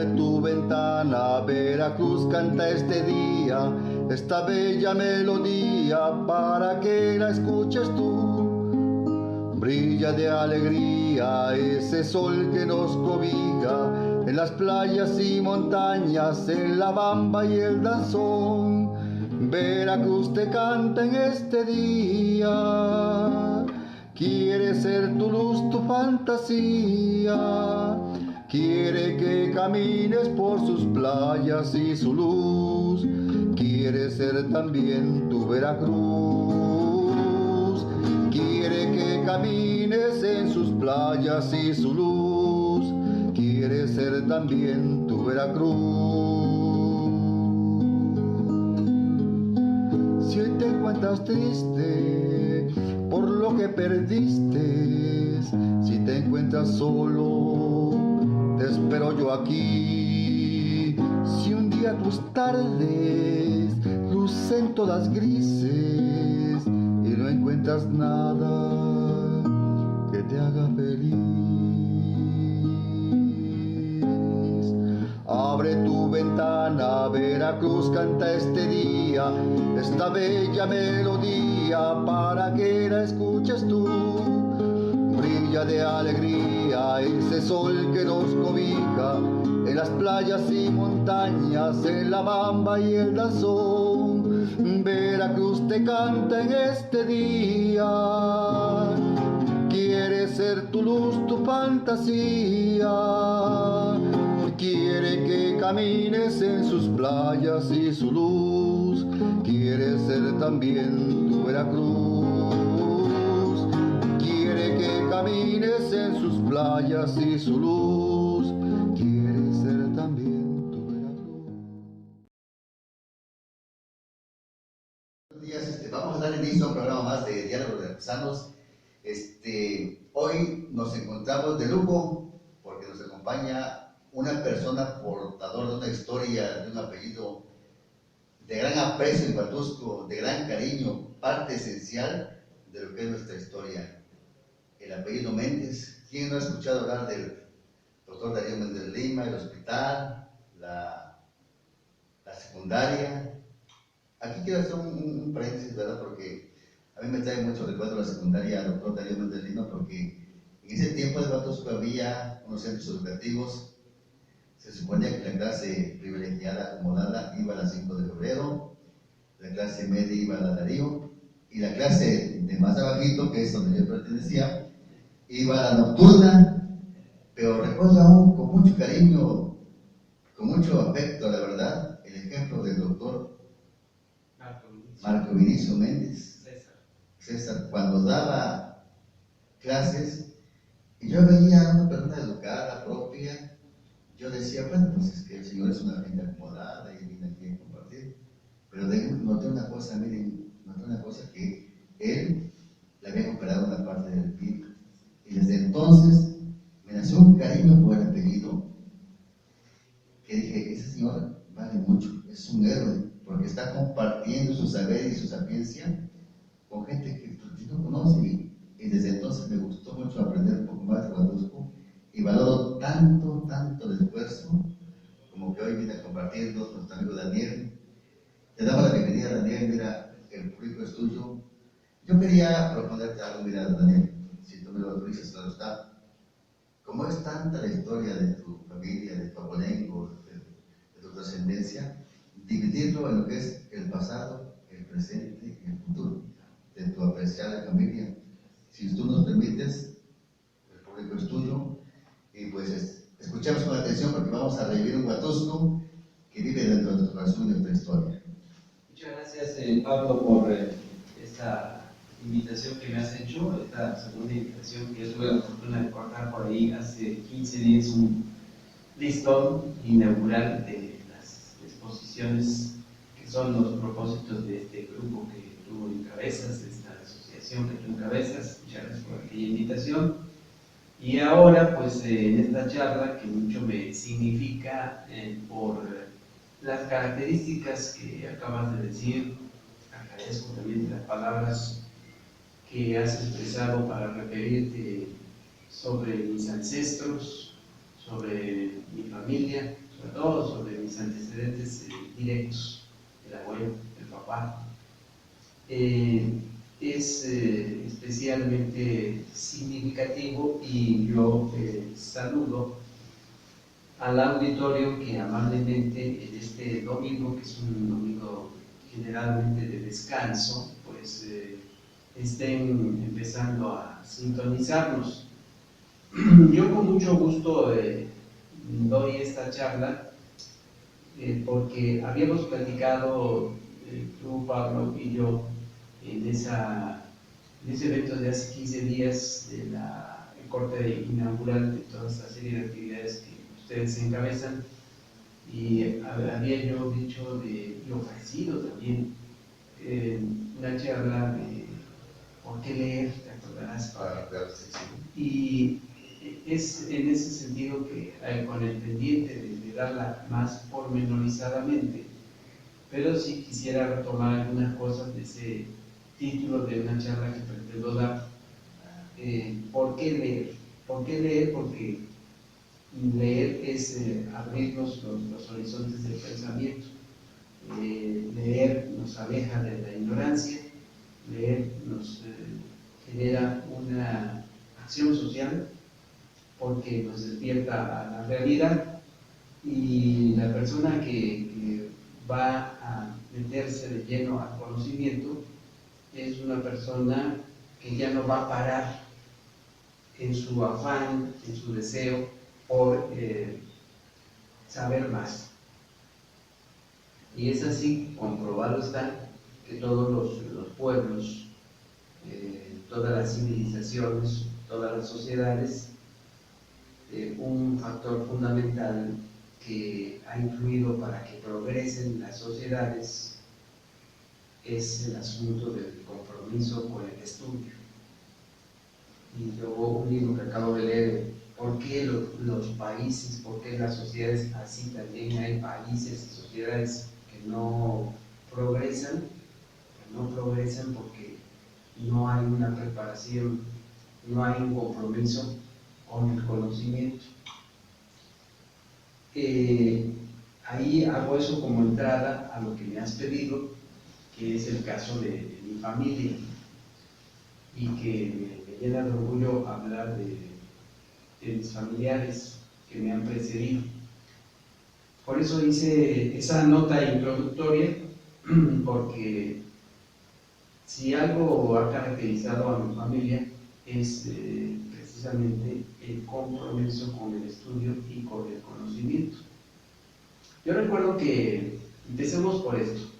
Abre tu ventana, Veracruz canta este día, esta bella melodía para que la escuches tú. Brilla de alegría ese sol que nos cobija en las playas y montañas, en la bamba y el danzón. Veracruz te canta en este día, quiere ser tu luz, tu fantasía. Quiere que camines por sus playas y su luz. Quiere ser también tu Veracruz. Quiere que camines en sus playas y su luz. Quiere ser también tu Veracruz. Si hoy te encuentras triste por lo que perdiste, si te encuentras solo, te espero yo aquí. Si un día tus tardes lucen todas grises y no encuentras nada que te haga feliz, abre tu ventana, Veracruz canta este día, esta bella melodía para que la escuches tú. Brilla de alegría ese sol que nos cobija en las playas y montañas, en la bamba y el danzón. Veracruz te canta en este día, quiere ser tu luz, tu fantasía. Quiere que camines en sus playas y su luz. Quiere ser también tu Veracruz. Quiere que camines en sus playas y su luz. Quiere ser también tu Veracruz. Buenos días, vamos a dar inicio a un programa más de Diálogos de Artesanos. Hoy nos encontramos de lujo porque nos acompaña una persona portadora de una historia, de un apellido de gran aprecio en Huatusco, de gran cariño, parte esencial de lo que es nuestra historia. El apellido Méndez. ¿Quién no ha escuchado hablar del doctor Darío Méndez Lima, el hospital, la secundaria? Aquí quiero hacer un paréntesis, ¿verdad? Porque a mí me trae mucho recuerdo la secundaria doctor Darío Méndez Lima, porque en ese tiempo de Huatusco había unos centros educativos. Se suponía que la clase privilegiada, acomodada, iba a las 5 de febrero, la clase media iba a la Darío, y la clase de más abajito, que es donde yo pertenecía, iba a la nocturna. Pero recuerdo aún con mucho cariño, con mucho afecto, la verdad, el ejemplo del doctor Marco Vinicio Méndez, César, cuando daba clases, y yo veía a una persona educada, propia. Yo decía, bueno, pues es que el Señor es una gente acomodada y viene aquí a compartir. Pero noté una cosa, miren, noté una cosa, que él le había operado una parte del pie. Y desde entonces me nació un cariño por el apellido, que dije, ese señor vale mucho, es un héroe, porque está compartiendo su saber y su sapiencia con gente que no conoce. Y desde entonces me gustó mucho aprender un poco más de Huatusco. Y valoro tanto el esfuerzo, como que hoy viene a compartirlo nuestro amigo Daniel. Te damos la bienvenida, Daniel. Mira, el público es tuyo. Yo quería proponerte algo, mira, Daniel, si tú me lo autorizas, claro está. Como es tanta la historia de tu familia, de tu abolengo, de tu trascendencia, dividirlo en lo que es el pasado, el presente y el futuro de tu apreciada familia. Si tú nos permites, el público es tuyo. Y pues escuchamos con atención porque vamos a revivir un Huatusco que vive dentro de nuestro corazón y de nuestra historia. Muchas gracias, Pablo, por esta invitación que me has hecho, esta segunda invitación que tuve la fortuna de cortar por ahí hace 15 días un listón inaugural de las exposiciones que son los propósitos de este grupo que tú encabezas, de esta asociación que tú encabezas. Muchas gracias por aquella invitación. Y ahora, pues en esta charla que mucho me significa por las características que acabas de decir, agradezco también las palabras que has expresado para referirte sobre mis ancestros, sobre mi familia, sobre todo sobre mis antecedentes directos, el abuelo, el papá, es especialmente significativo, y yo saludo al auditorio que amablemente en este domingo, que es un domingo generalmente de descanso, pues estén empezando a sintonizarnos. Yo con mucho gusto doy esta charla porque habíamos platicado tú, Pablo, y yo en ese evento de hace 15 días de el corte inaugural de toda esta serie de actividades que ustedes encabezan, y había yo dicho y ofrecido también una charla de por qué leer, ¿te acordarás? Y es en ese sentido que con el pendiente de darla más pormenorizadamente, pero sí quisiera retomar algunas cosas de ese título de una charla que pretendo dar. ¿Por qué leer? ¿Por qué leer? Porque leer es abrirnos los horizontes del pensamiento. Leer nos aleja de la ignorancia, leer nos genera una acción social porque nos despierta a la realidad, y la persona que va a meterse de lleno al conocimiento es una persona que ya no va a parar en su afán, en su deseo por saber más. Y es así, comprobado está, que todos los pueblos, todas las civilizaciones, todas las sociedades, un factor fundamental que ha influido para que progresen las sociedades es el asunto del compromiso con el estudio. Y yo un libro que acabo de leer, ¿por qué los países, por qué las sociedades así? También hay países y sociedades que no progresan porque no hay una preparación, no hay un compromiso con el conocimiento. Ahí hago eso como entrada a lo que me has pedido, que es el caso de mi familia, y que me llena de orgullo hablar de mis familiares que me han precedido. Por eso hice esa nota introductoria, porque si algo ha caracterizado a mi familia es precisamente el compromiso con el estudio y con el conocimiento. Yo recuerdo que empecemos por esto,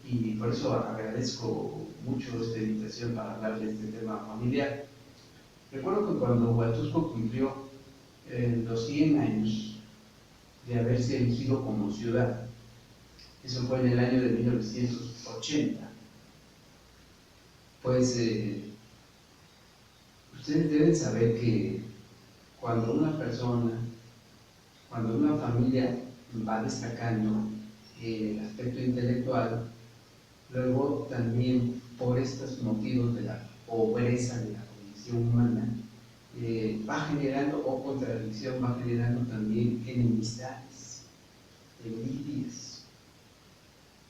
y por eso agradezco mucho esta invitación para hablar de este tema familiar. Recuerdo que cuando Huatusco cumplió los 100 años de haberse erigido como ciudad, eso fue en el año de 1980, pues ustedes deben saber que cuando una persona, cuando una familia va destacando el aspecto intelectual, luego también por estos motivos de la pobreza de la condición humana, va generando, o contradicción, va generando también enemistades, envidias,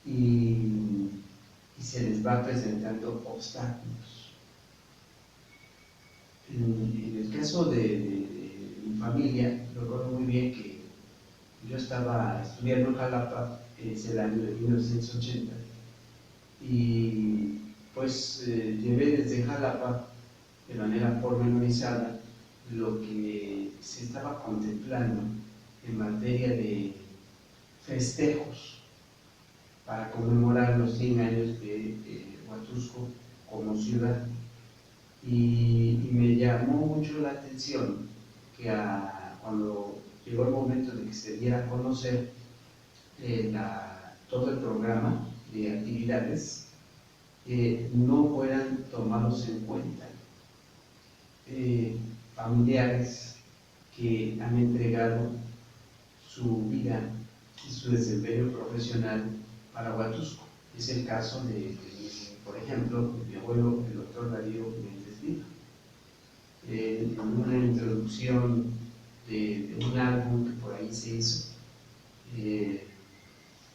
y se les va presentando obstáculos. En el caso de mi familia, recuerdo muy bien que yo estaba estudiando en Jalapa, es el año de 1980, y pues llevé desde Jalapa de manera pormenorizada lo que se estaba contemplando en materia de festejos para conmemorar los 100 años de Huatusco como ciudad. Y me llamó mucho la atención que cuando llegó el momento de que se diera a conocer todo el programa de actividades, no fueran tomados en cuenta familiares que han entregado su vida y su desempeño profesional para Huatusco. Es el caso por ejemplo, de mi abuelo, el doctor Darío Méndez Vila. En una introducción de un álbum que por ahí se hizo,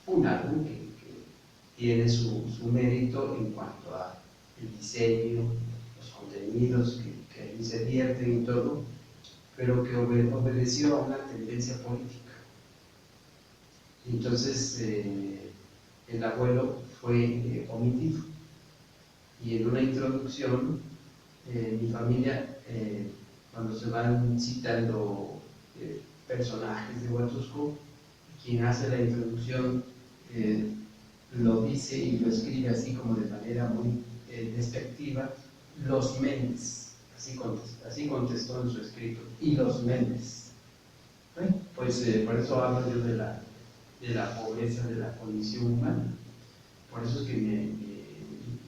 un álbum que tiene su mérito en cuanto a el diseño, los contenidos que ahí se vierten y todo, pero que obedeció a una tendencia política. Entonces el abuelo fue omitido, y en una introducción mi familia, cuando se van citando personajes de Huatusco, quien hace la introducción lo dice y lo escribe así como de manera muy despectiva: los Méndez, así contestó en su escrito, y los Méndez. Bueno, pues por eso hablo yo de la pobreza, de la condición humana. Por eso es que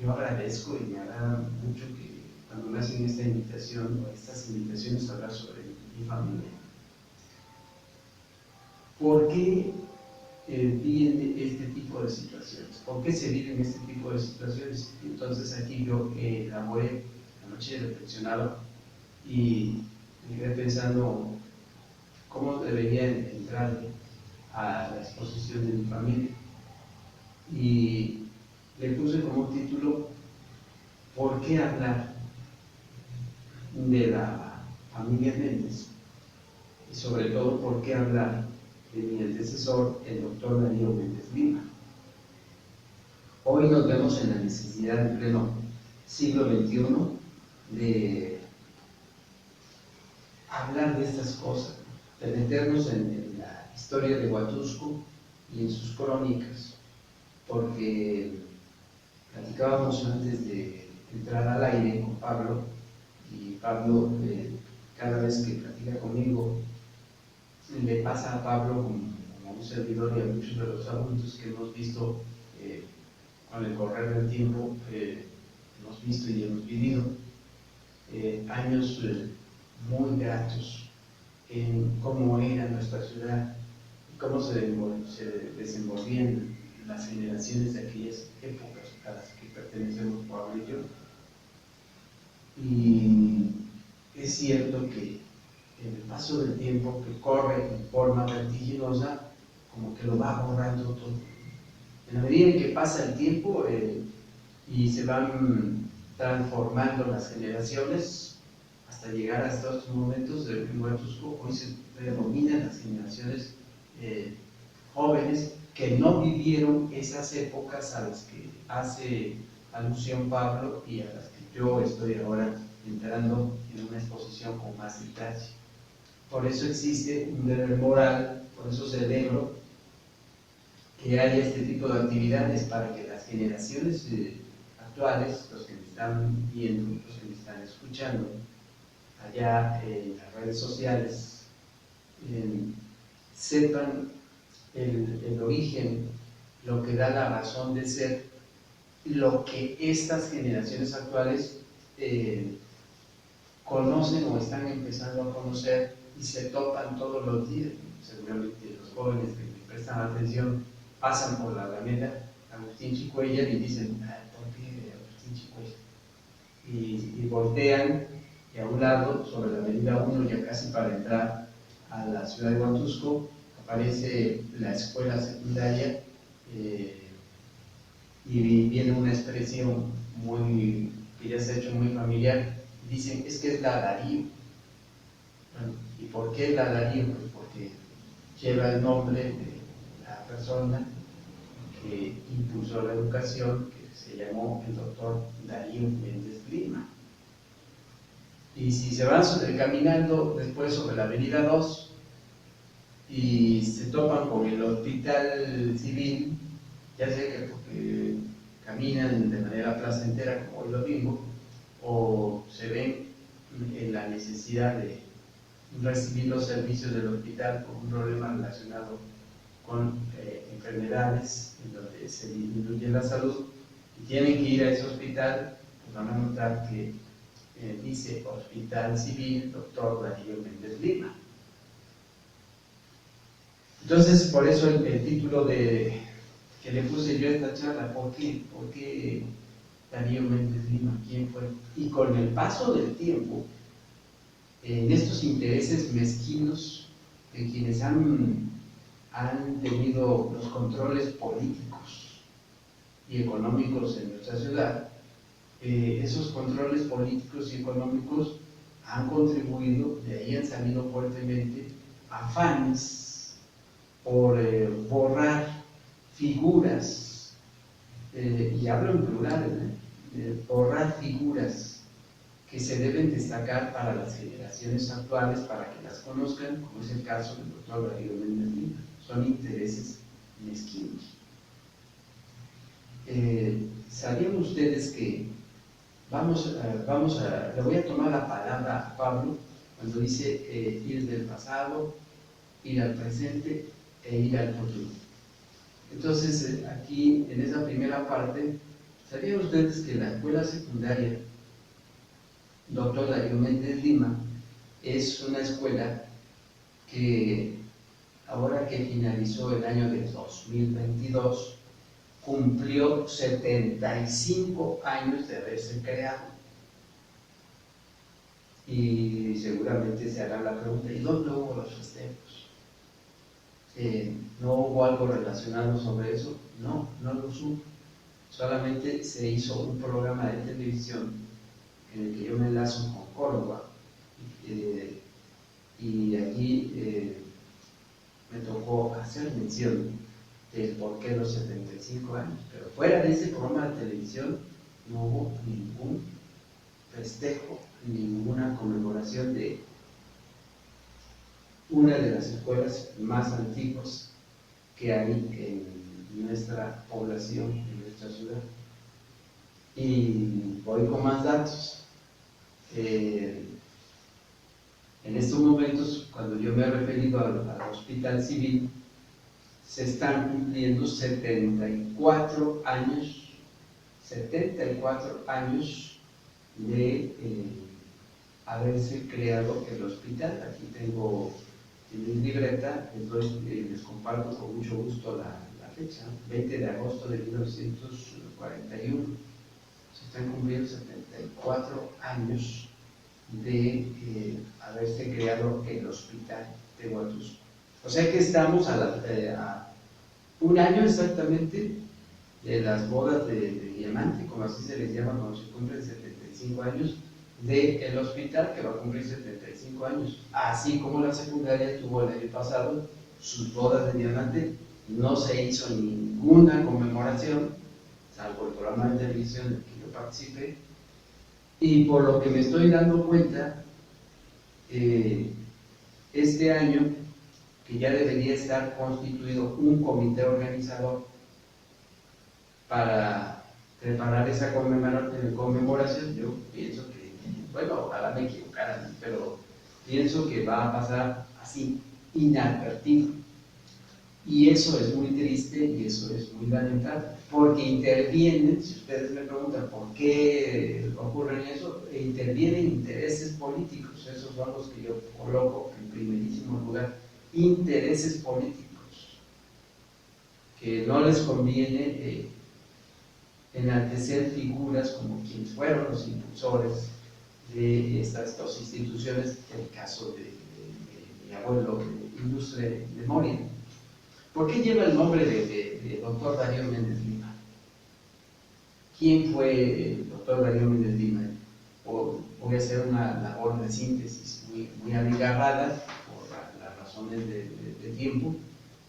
yo agradezco y me agrada mucho que cuando me hacen esta invitación o estas invitaciones a hablar sobre mi familia. ¿Por qué viven este tipo de situaciones? ¿Por qué se viven este tipo de situaciones? Entonces aquí yo elaboré, anoche reflexionaba y me quedé pensando cómo debería entrar a la exposición de mi familia, y le puse como título: ¿por qué hablar de la familia Méndez? Y sobre todo, ¿por qué hablar de mi antecesor, el doctor Darío Méndez Lima? Hoy nos vemos en la necesidad, en pleno siglo XXI, de hablar de estas cosas, de meternos en la historia de Huatusco y en sus crónicas, porque platicábamos antes de entrar al aire con Pablo, y Pablo, cada vez que platica conmigo, le pasa a Pablo como a un servidor y a muchos de los adultos que hemos visto con el correr del tiempo, hemos visto y hemos vivido años muy gratos en cómo era nuestra ciudad y cómo se desenvolvían las generaciones de aquellas épocas a las que pertenecemos Pablo y yo. Y es cierto que en el paso del tiempo, que corre en forma vertiginosa, como que lo va borrando todo. En la medida en que pasa el tiempo y se van transformando las generaciones, hasta llegar a estos momentos de Huatusco, hoy se predominan las generaciones jóvenes que no vivieron esas épocas a las que hace alusión Pablo y a las que yo estoy ahora entrando en una exposición con más detalle. Por eso existe un deber moral, por eso celebro que haya este tipo de actividades para que las generaciones actuales, los que me están viendo, los que me están escuchando, allá en las redes sociales, sepan el origen, lo que da la razón de ser, lo que estas generaciones actuales conocen o están empezando a conocer y se topan todos los días. Seguramente los jóvenes que me prestan atención pasan por la Alameda Agustín Chicuella y dicen: ¿por qué Agustín Chicuella? Y voltean, y a un lado, sobre la avenida 1, ya casi para entrar a la ciudad de Huatusco, aparece la escuela secundaria y viene una expresión que ya se ha hecho muy familiar. Dicen: es que es la Darío. Bueno, ¿y por qué la Darío? Pues porque lleva el nombre de la persona que impulsó la educación, que se llamó el doctor Darío Méndez Lima. Y si se van caminando después sobre la avenida 2 y se topan con el hospital civil, ya sea que porque caminan de manera placentera como hoy lo mismo, o se ven en la necesidad de recibir los servicios del hospital por un problema relacionado con enfermedades en donde se disminuye la salud y tienen que ir a ese hospital, pues van a notar que dice Hospital Civil Dr. Darío Méndez Lima. Entonces, por eso el título que le puse yo a esta charla: ¿por qué Darío Méndez Lima? ¿Quién fue? Y con el paso del tiempo, en estos intereses mezquinos de quienes han han tenido los controles políticos y económicos en nuestra ciudad, esos controles políticos y económicos han contribuido, de ahí han salido fuertemente afanes por borrar figuras, y hablo en plural, borrar figuras que se deben destacar para las generaciones actuales, para que las conozcan, como es el caso del doctor Darío Méndez Lima. Son intereses mezquinos. ¿Sabían ustedes que le voy a tomar la palabra a Pablo cuando dice ir del pasado, ir al presente e ir al futuro? Entonces, aquí en esa primera parte, ¿sabían ustedes que la escuela secundaria Dr. Darío Méndez Lima es una escuela que ahora que finalizó el año de 2022 cumplió 75 años de haberse creado? Y seguramente se hará la pregunta, ¿y dónde hubo los festejos? ¿No hubo algo relacionado sobre eso? No, no lo hubo. Solamente se hizo un programa de televisión en el que yo me enlazo con Córdoba, y allí me tocó hacer mención del por qué los 75 años, pero fuera de ese programa de televisión no hubo ningún festejo, ninguna conmemoración de una de las escuelas más antiguas que hay en nuestra población, en nuestra ciudad. Y voy con más datos. En estos momentos, cuando yo me he referido al Hospital Civil, se están cumpliendo 74 años de haberse creado el hospital. Aquí tengo en mi libreta, les comparto con mucho gusto la fecha, 20 de agosto de 1941. Se están cumpliendo 74 años de haberse creado el hospital de Huatusco. O sea que estamos a un año exactamente de las bodas de diamante, como así se les llama cuando se cumplen 75 años, del hospital que va a cumplir 75 años. Así como la secundaria tuvo el año pasado sus bodas de diamante, no se hizo ninguna conmemoración, salvo el programa de televisión en el que yo participé, y por lo que me estoy dando cuenta, este año, que ya debería estar constituido un comité organizador para preparar esa conmemoración, yo pienso que, bueno, ojalá me equivocara, pero pienso que va a pasar así, inadvertido. Y eso es muy triste y eso es muy lamentable, porque intervienen, si ustedes me preguntan por qué ocurre eso, intervienen intereses políticos. Esos son los que yo coloco en primerísimo lugar, intereses políticos, que no les conviene enaltecer figuras como quienes fueron los impulsores de estas dos instituciones, en el caso de mi abuelo, ilustre memoria. ¿Por qué lleva el nombre de doctor Darío Méndez Lima? ¿Quién fue el doctor Darío Méndez Lima? Voy a hacer una labor de síntesis muy abigarrada por las razones de tiempo,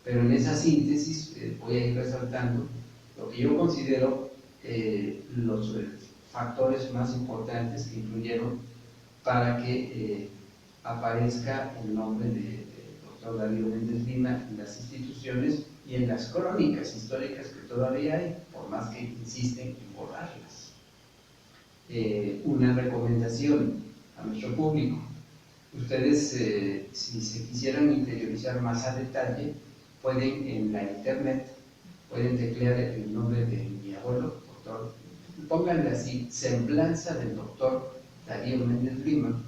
pero en esa síntesis voy a ir resaltando lo que yo considero los factores más importantes que influyeron para que aparezca el nombre de doctor Darío Méndez Lima en las instituciones y en las crónicas históricas que todavía hay, por más que insisten en borrarlas. Una recomendación a nuestro público: ustedes, si se quisieran interiorizar más a detalle, pueden en la internet, pueden teclear el nombre de mi abuelo, doctor, pónganle así, semblanza del doctor Darío Méndez Lima,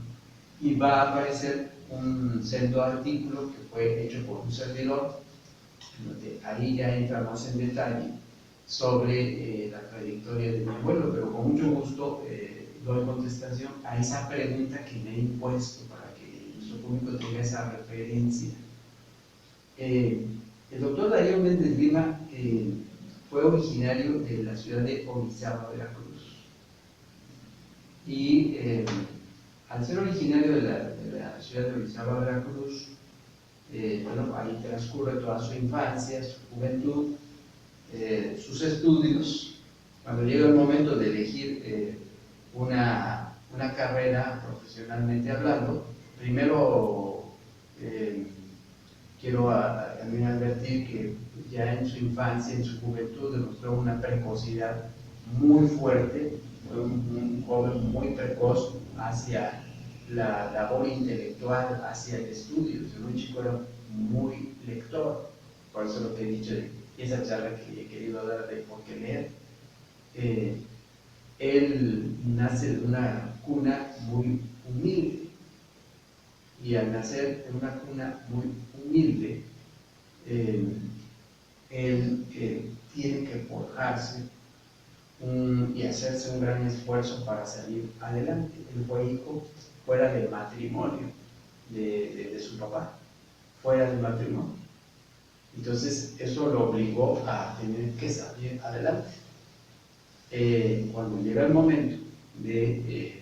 y va a aparecer un sendo artículo que fue hecho por un servidor, donde ahí ya entra más en detalle sobre la trayectoria de mi abuelo, pero con mucho gusto doy contestación a esa pregunta que me he impuesto para que nuestro público tenga esa referencia. El doctor Darío Méndez Lima fue originario de la ciudad de Orizaba, Veracruz. Y al ser originario de la ciudad de Orizaba, Veracruz, bueno, ahí transcurre toda su infancia, su juventud, sus estudios. Cuando llega el momento de elegir una carrera profesionalmente hablando, primero quiero también advertir que ya en su infancia, en su juventud, demostró una precocidad muy fuerte, fue un joven muy precoz hacia la labor intelectual, hacia el estudio. Un chico era muy lector, por eso lo que he dicho de esa charla que he querido dar de por qué leer. Él nace de una cuna muy humilde, y al nacer en una cuna muy humilde, él tiene que forjarse y hacerse un gran esfuerzo para salir adelante. Él fue hijo fuera del matrimonio de su papá, fuera del matrimonio. Entonces eso lo obligó a tener que salir adelante. Cuando llega el momento de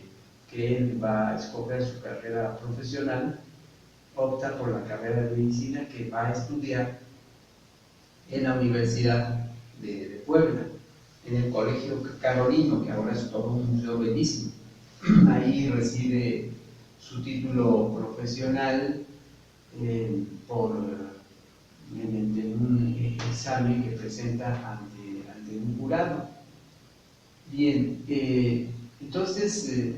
que él va a escoger su carrera profesional, opta por la carrera de medicina que va a estudiar en la Universidad de Puebla, en el Colegio Carolino, que ahora es todo un museo bellísimo. Ahí recibe su título profesional mediante un examen que presenta ante un jurado. Bien, entonces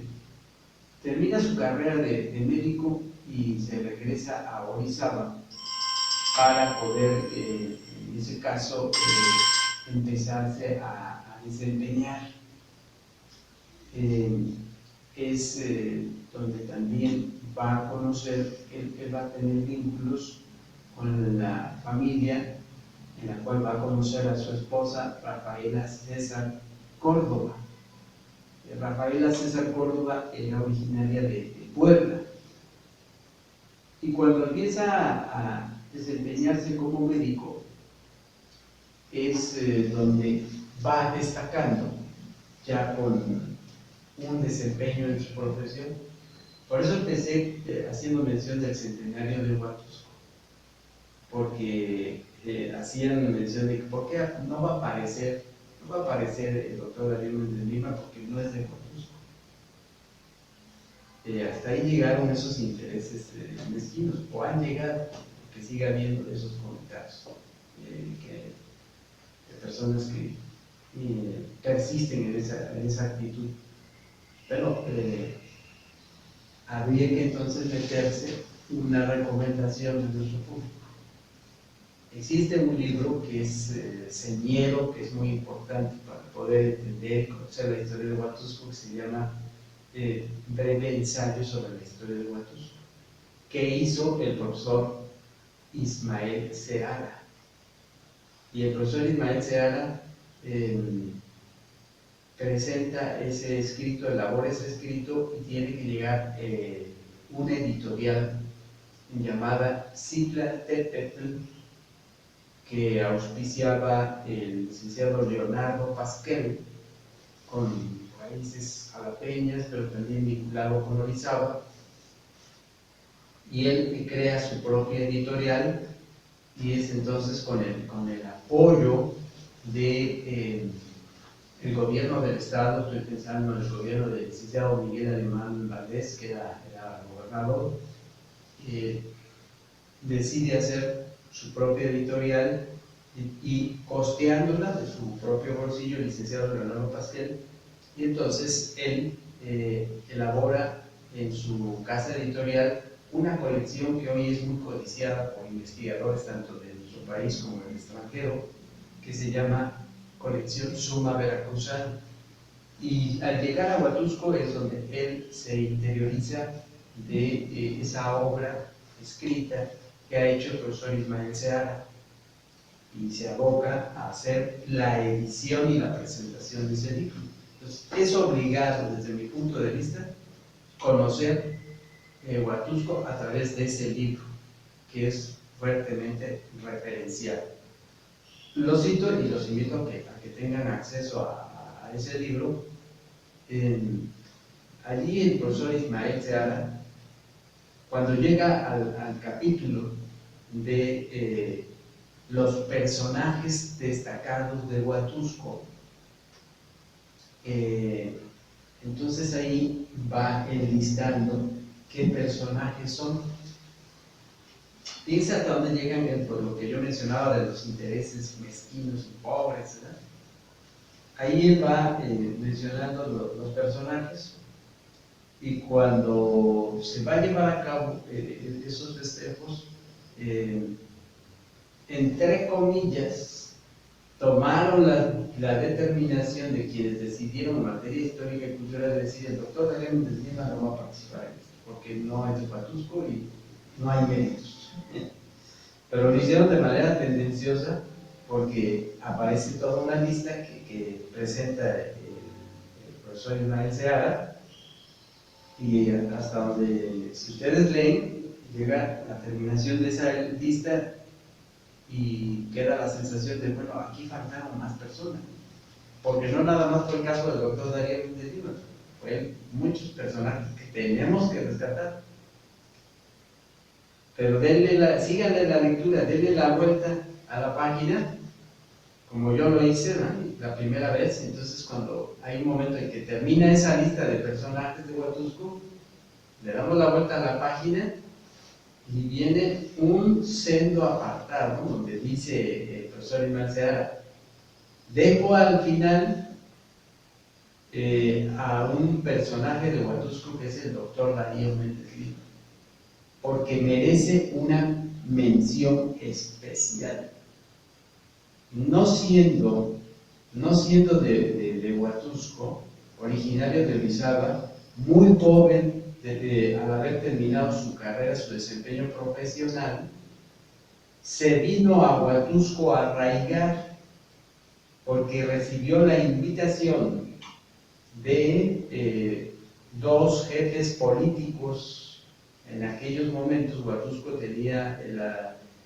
termina su carrera de médico y se regresa a Orizaba para poder, en ese caso, empezarse a desempeñar. Es donde también va a conocer, él va a tener vínculos con la familia, en la cual va a conocer a su esposa Rafaela César Córdoba. Rafaela César Córdoba era originaria de Puebla, y cuando empieza a desempeñarse como médico es donde va destacando ya con un desempeño en su profesión. Por eso empecé haciendo mención del centenario de Huatusco, porque hacían mención de que por qué no va a aparecer el doctor Darío Méndez Lima, porque no es de Huatusco. Hasta ahí llegaron esos intereses mezquinos, o han llegado, que siga habiendo esos comentarios de personas que persisten en esa actitud. Pero habría que entonces meterse una recomendación de nuestro público. Existe un libro que es señero, que es muy importante para poder entender y conocer la historia de Huatusco, que se llama Breve ensayo sobre la historia de Huatusco, que hizo el profesor Ismael Seara. Y el profesor Ismael Seara presenta ese escrito, elabora ese escrito, y tiene que llegar una editorial llamada Citlaltépetl, que auspiciaba el licenciado Leonardo Pasquel, con raíces jalapeñas, pero también vinculado con Orizaba, y él crea su propia editorial, y es entonces con el apoyo de el gobierno del estado. Estoy pensando en el gobierno del licenciado Miguel Alemán Valdés, que era gobernador. Decide hacer su propia editorial y costeándola de su propio bolsillo el licenciado Leonardo Pasquel, y entonces él elabora en su casa editorial una colección que hoy es muy codiciada por investigadores tanto de nuestro país como del extranjero, que se llama Colección Suma Veracruzana. Y al llegar a Huatusco es donde él se interioriza de esa obra escrita que ha hecho el profesor Ismael Seara, y se aboca a hacer la edición y la presentación de ese libro. Entonces, es obligado, desde mi punto de vista, conocer Huatusco a través de ese libro, que es fuertemente referenciado. Lo cito y los invito a que tengan acceso a ese libro. Allí el profesor Ismael Seara, cuando llega al capítulo de los personajes destacados de Huatusco, entonces ahí va enlistando qué personajes son. Fíjense hasta dónde llegan por lo que yo mencionaba de los intereses mezquinos y pobres, ¿verdad? Ahí él va mencionando los personajes, y cuando se va a llevar a cabo esos festejos, entre comillas, tomaron la determinación de quienes decidieron en materia histórica y cultural, de decir: el doctor Daniel Méndez Lima no va a participar en esto, porque no es de Huatusco y no hay méritos. Pero lo hicieron de manera tendenciosa, porque aparece toda una lista que presenta el profesor Ismael Seara, y hasta donde, si ustedes leen, llega la terminación de esa lista y queda la sensación de, bueno, aquí faltaron más personas, porque no nada más fue el caso del doctor Daniel Méndez Lima, fue muchos personajes que tenemos que rescatar. Pero síganle la lectura, denle la vuelta a la página, como yo lo hice, ¿no?, la primera vez. Entonces, cuando hay un momento en que termina esa lista de personajes de Huatusco, le damos la vuelta a la página y viene un sendo apartado, ¿no?, donde dice el profesor Ismael Seara: dejo al final a un personaje de Huatusco que es el doctor Darío Méndez Lima, porque merece una mención especial. No siendo de Huatusco, originario de Orizaba, muy joven, al haber terminado su carrera, su desempeño profesional, se vino a Huatusco a arraigar, porque recibió la invitación de dos jefes políticos. En aquellos momentos Huatusco tenía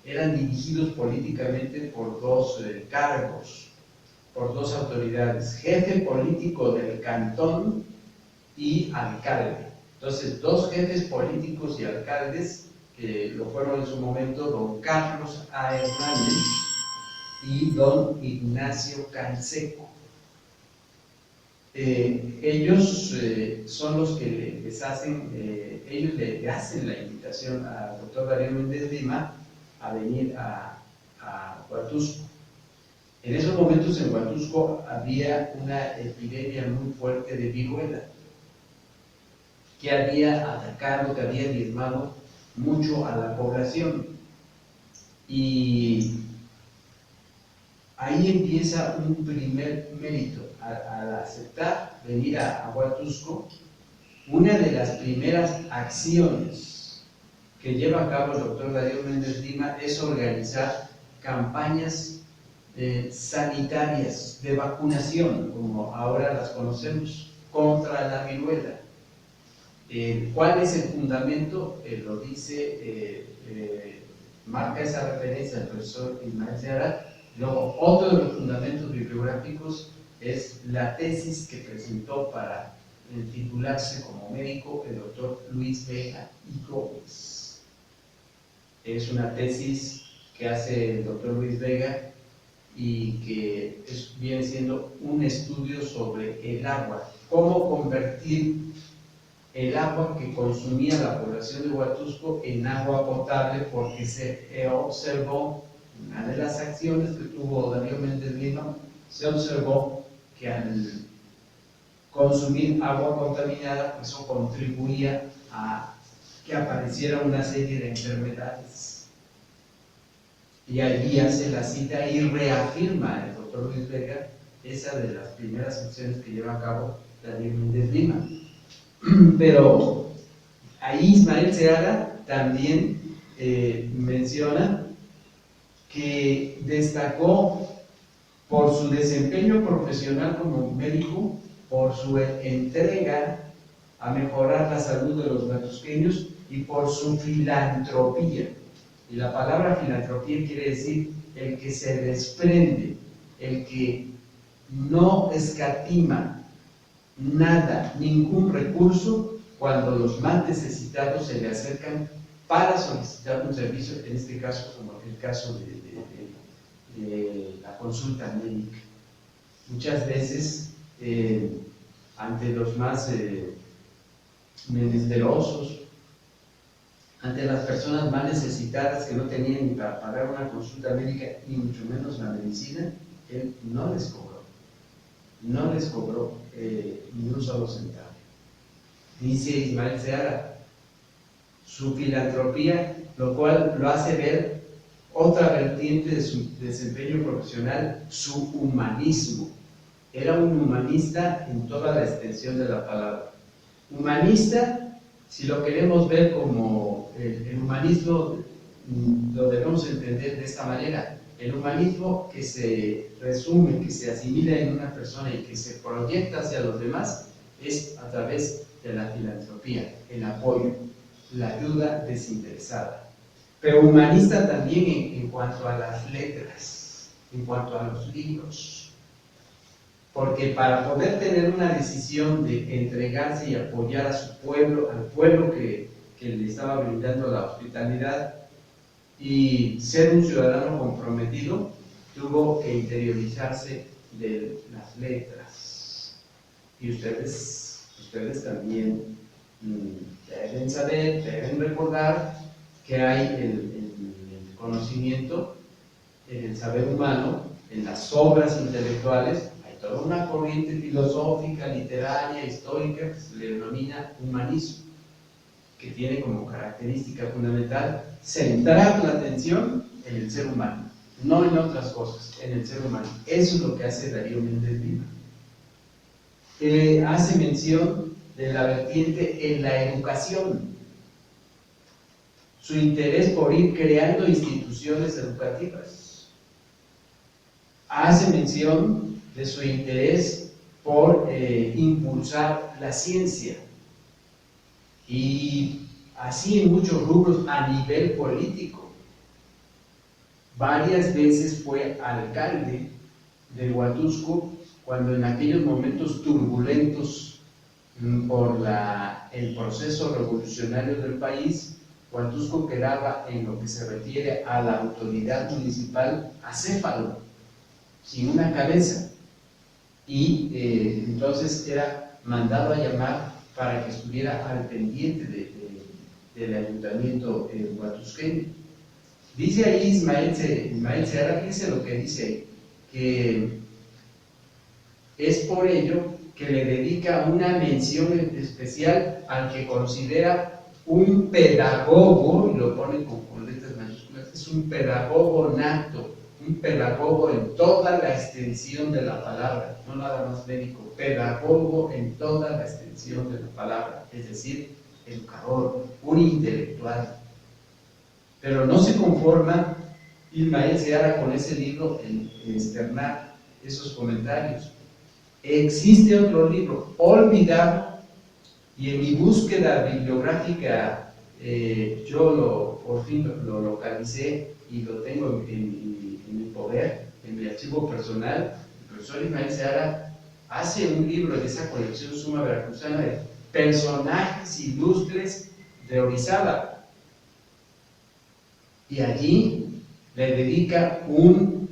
eran dirigidos políticamente por dos cargos, por dos autoridades: jefe político del cantón y alcalde. Entonces, dos jefes políticos y alcaldes, que lo fueron en su momento don Carlos A. Hernández y don Ignacio Canseco. Ellos son los que les hacen la invitación al doctor Darío Méndez Lima a venir a Huatusco. En esos momentos en Huatusco había una epidemia muy fuerte de viruela, que había atacado, que había diezmado mucho a la población. Y ahí empieza un primer mérito. Al aceptar venir a Huatusco, una de las primeras acciones que lleva a cabo el doctor Darío Méndez Lima es organizar campañas sanitarias de vacunación, como ahora las conocemos, contra la viruela. ¿Cuál es el fundamento? Lo dice, marca esa referencia el profesor Ismael Seara. Luego, otro de los fundamentos bibliográficos es la tesis que presentó para titularse como médico el doctor Luis Vega y Gómez. Es una tesis que hace el doctor Luis Vega y que viene siendo un estudio sobre el agua, cómo convertir el agua que consumía la población de Huatusco en agua potable, porque se observó, una de las acciones que tuvo Darío Méndez Lima, se observó que al consumir agua contaminada, pues eso contribuía a que apareciera una serie de enfermedades. Y allí hace la cita y reafirma el doctor Luis Vega esa de las primeras acciones que lleva a cabo Darío Méndez Lima. Pero ahí Ismael Seara también menciona que destacó por su desempeño profesional como médico, por su entrega a mejorar la salud de los huatusqueños y por su filantropía. Y la palabra filantropía quiere decir el que se desprende, el que no escatima nada, ningún recurso cuando los más necesitados se le acercan para solicitar un servicio, en este caso como el caso de la consulta médica. Muchas veces ante los más menesterosos, ante las personas más necesitadas que no tenían ni para pagar una consulta médica y mucho menos la medicina, él no les cobró ni un solo centavo. Dice Ismael Seara, su filantropía, lo cual lo hace ver otra vertiente de su desempeño profesional, su humanismo. Era un humanista en toda la extensión de la palabra. Humanista, si lo queremos ver como el humanismo, lo debemos entender de esta manera. El humanismo que se resume, que se asimila en una persona y que se proyecta hacia los demás es a través de la filantropía, el apoyo, la ayuda desinteresada. Pero humanista también en cuanto a las letras, en cuanto a los libros. Porque para poder tener una decisión de entregarse y apoyar a su pueblo, al pueblo que le estaba brindando la hospitalidad, y ser un ciudadano comprometido, tuvo que interiorizarse de las letras. Y ustedes también deben saber, deben recordar que hay el conocimiento, en el saber humano, en las obras intelectuales, hay toda una corriente filosófica, literaria, histórica, que se le denomina humanismo, que tiene como característica fundamental centrar la atención en el ser humano, no en otras cosas, en el ser humano. Eso es lo que hace Darío Méndez Lima. Hace mención de la vertiente en la educación, su interés por ir creando instituciones educativas. Hace mención de su interés por impulsar la ciencia, y así en muchos rubros a nivel político. Varias veces fue alcalde de Huatusco cuando en aquellos momentos turbulentos por el proceso revolucionario del país, Huatusco quedaba, en lo que se refiere a la autoridad municipal, acéfalo, sin una cabeza, y entonces era mandado a llamar para que estuviera al pendiente del ayuntamiento huatusqueño. Dice ahí Ismael Seara, fíjense lo que dice ahí, que es por ello que le dedica una mención especial al que considera un pedagogo, y lo pone con letras mayúsculas, es un pedagogo nato, un pedagogo en toda la extensión de la palabra, no nada más médico, pedagogo en toda la extensión de la palabra, es decir, educador, un intelectual. Pero no se conforma Ismael Seara con ese libro en externar esos comentarios. Existe otro libro olvidado, y en mi búsqueda bibliográfica por fin lo localicé y lo tengo en mi poder, en mi archivo personal. El profesor Ismael Seara hace un libro de esa colección Suma Veracruzana de personajes ilustres de Orizaba, y allí le dedica un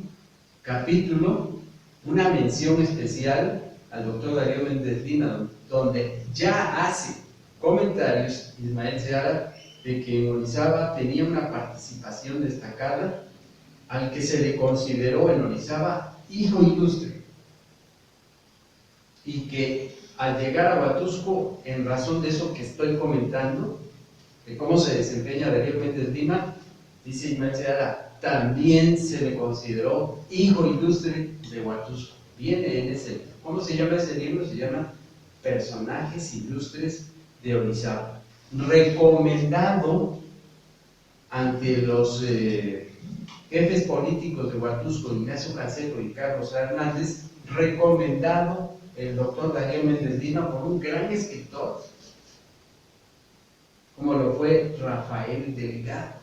capítulo, una mención especial al doctor Darío Méndez Lima, donde ya hace comentarios Ismael Seara de que en Orizaba tenía una participación destacada, al que se le consideró en Orizaba hijo ilustre, y que al llegar a Huatusco, en razón de eso que estoy comentando, de cómo se desempeña Darío Méndez Lima, dice Ismael Seara, también se le consideró hijo ilustre de Huatusco. Viene en ese, ¿cómo se llama ese libro? Se llama Personajes Ilustres de Orizaba. Recomendado ante los jefes políticos de Huatusco, Ignacio Canseco y Carlos Hernández, recomendado el doctor Darío Méndez Lima por un gran escritor, como lo fue Rafael Delgado.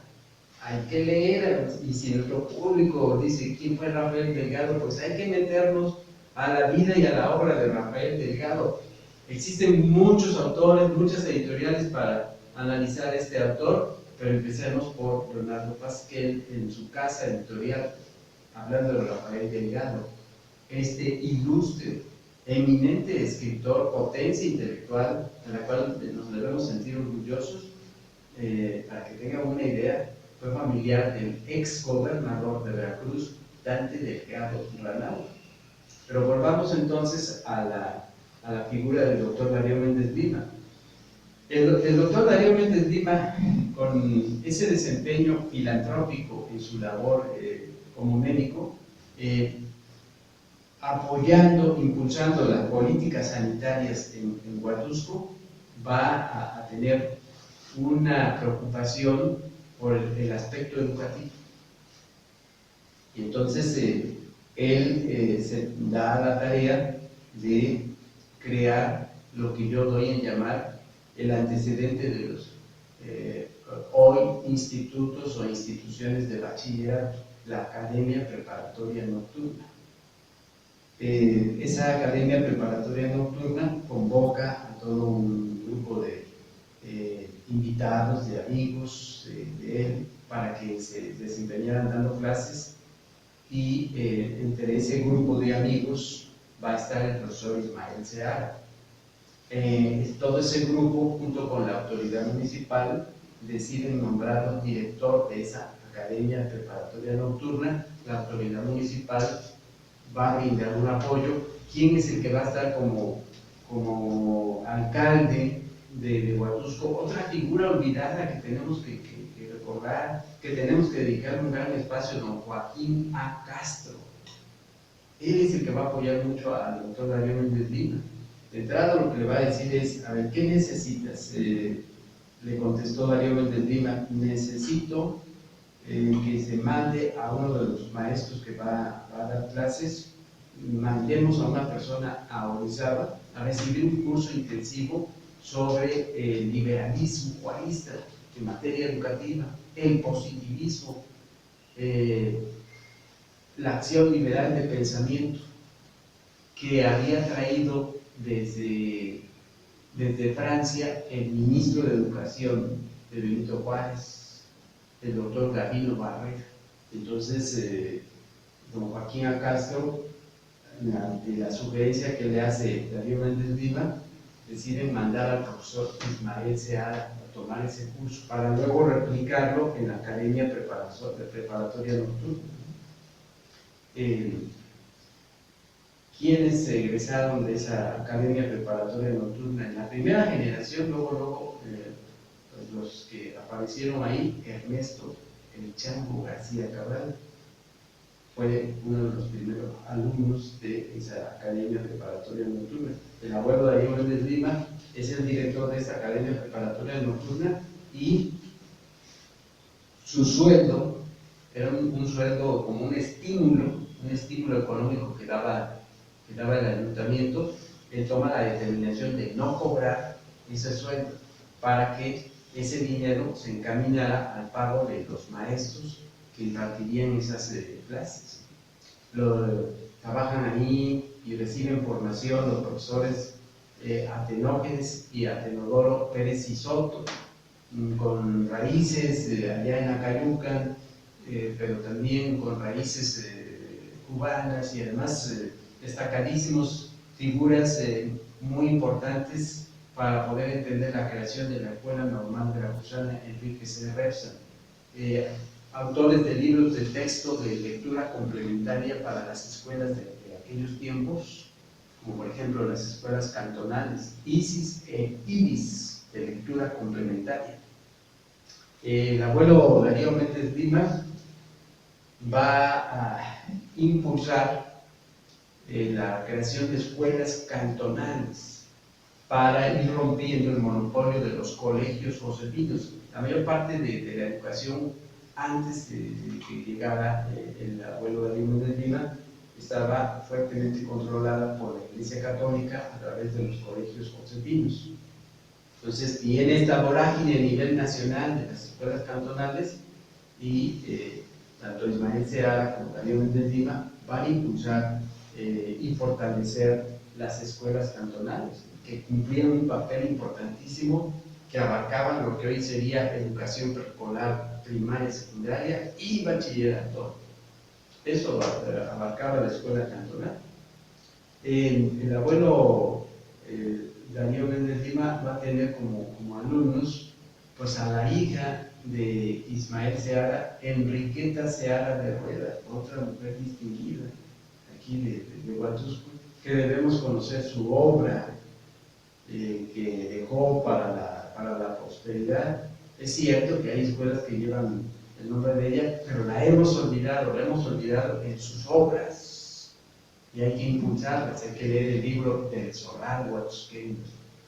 hay que leer, y si nuestro público dice quién fue Rafael Delgado, pues hay que meternos a la vida y a la obra de Rafael Delgado. Existen muchos autores, muchas editoriales para analizar este autor, pero empecemos por Leonardo Pasquel en su casa editorial, hablando de Rafael Delgado, este ilustre, eminente escritor, potencia intelectual, de la cual nos debemos sentir orgullosos. Para que tengan una idea, fue familiar del ex gobernador de Veracruz, Dante Delgado Ranao. Pero volvamos entonces a la figura del doctor Darío Méndez Lima. El doctor Darío Méndez Lima, con ese desempeño filantrópico en su labor como médico, apoyando, impulsando las políticas sanitarias en Huatusco, va a tener una preocupación por el aspecto educativo. Y entonces él se da la tarea de crear lo que yo doy en llamar el antecedente de los hoy institutos o instituciones de bachillerato, la Academia Preparatoria Nocturna. Esa Academia Preparatoria Nocturna convoca a todo un grupo de invitados, de amigos de él, para que se desempeñaran dando clases, y entre ese grupo de amigos va a estar el profesor Ismael Seara. Todo ese grupo, junto con la autoridad municipal, deciden nombrarlo director de esa Academia Preparatoria Nocturna. La autoridad municipal va a brindar un apoyo. ¿Quién es el que va a estar como alcalde de Huatusco? Otra figura olvidada que tenemos que recordar, que tenemos que dedicar un gran espacio, don Joaquín A. Castro. Él es el que va a apoyar mucho al doctor Darío Méndez Lima. De entrada lo que le va a decir es, a ver, ¿qué necesitas? Le contestó Darío Méndez Lima, necesito que se mande a uno de los maestros que va a dar clases, mandemos a una persona a Orizaba a recibir un curso intensivo sobre el liberalismo juarista en materia educativa, el positivismo, la acción liberal de pensamiento que había traído desde Francia el ministro de Educación de Benito Juárez, el doctor Gavino Barrera. Entonces, don Joaquín A. Castro, ante la sugerencia que le hace Darío Méndez Lima, deciden mandar al profesor Ismael Seara a tomar ese curso para luego replicarlo en la Academia Preparatoria Nocturna. ¿Quiénes egresaron de esa Academia Preparatoria Nocturna? En la primera generación, luego pues los que aparecieron ahí, Ernesto El Chango García Cabral fue uno de los primeros alumnos de esa Academia Preparatoria Nocturna. El abuelo Darío Méndez Lima es el director de esa Academia Preparatoria Nocturna, y su sueldo era un sueldo como un estímulo económico que daba el ayuntamiento. Él toma la determinación de no cobrar ese sueldo para que ese dinero se encaminara al pago de los maestros que impartirían esas clases. Trabajan ahí y reciben formación los profesores Atenógenes y Atenodoro Pérez y Soto, con raíces allá en Acayucan, pero también con raíces cubanas, y además destacadísimos figuras muy importantes para poder entender la creación de la Escuela Normal Veracruzana Enrique C. Repsamen. Autores de libros de texto de lectura complementaria para las escuelas de aquellos tiempos, como por ejemplo las escuelas cantonales, ISIS e IBIS, de lectura complementaria. El abuelo Darío Méndez Lima va a impulsar la creación de escuelas cantonales para ir rompiendo el monopolio de los colegios josefinos. La mayor parte de la educación antes de que llegara el abuelo Darío Méndez Lima estaba fuertemente controlada por la Iglesia Católica a través de los colegios josefinos. Entonces, y en esta vorágine a nivel nacional de las escuelas cantonales, y tanto Ismael Seara como Darío Méndez Lima van a impulsar y fortalecer las escuelas cantonales, que cumplían un papel importantísimo, que abarcaban lo que hoy sería educación preescolar, primaria, secundaria y bachillerato. Eso abarcaba la escuela cantonal. El abuelo Darío Méndez Lima va a tener como alumnos pues a la hija de Ismael Seara, Enriqueta Seara de Rueda, otra mujer distinguida aquí de Huatusco, que debemos conocer su obra que dejó para la posteridad. Es cierto que hay escuelas que llevan el nombre de ella, pero la hemos olvidado en sus obras, y hay que impulsarlas. Hay que leer el libro del Solar Huatusqueño,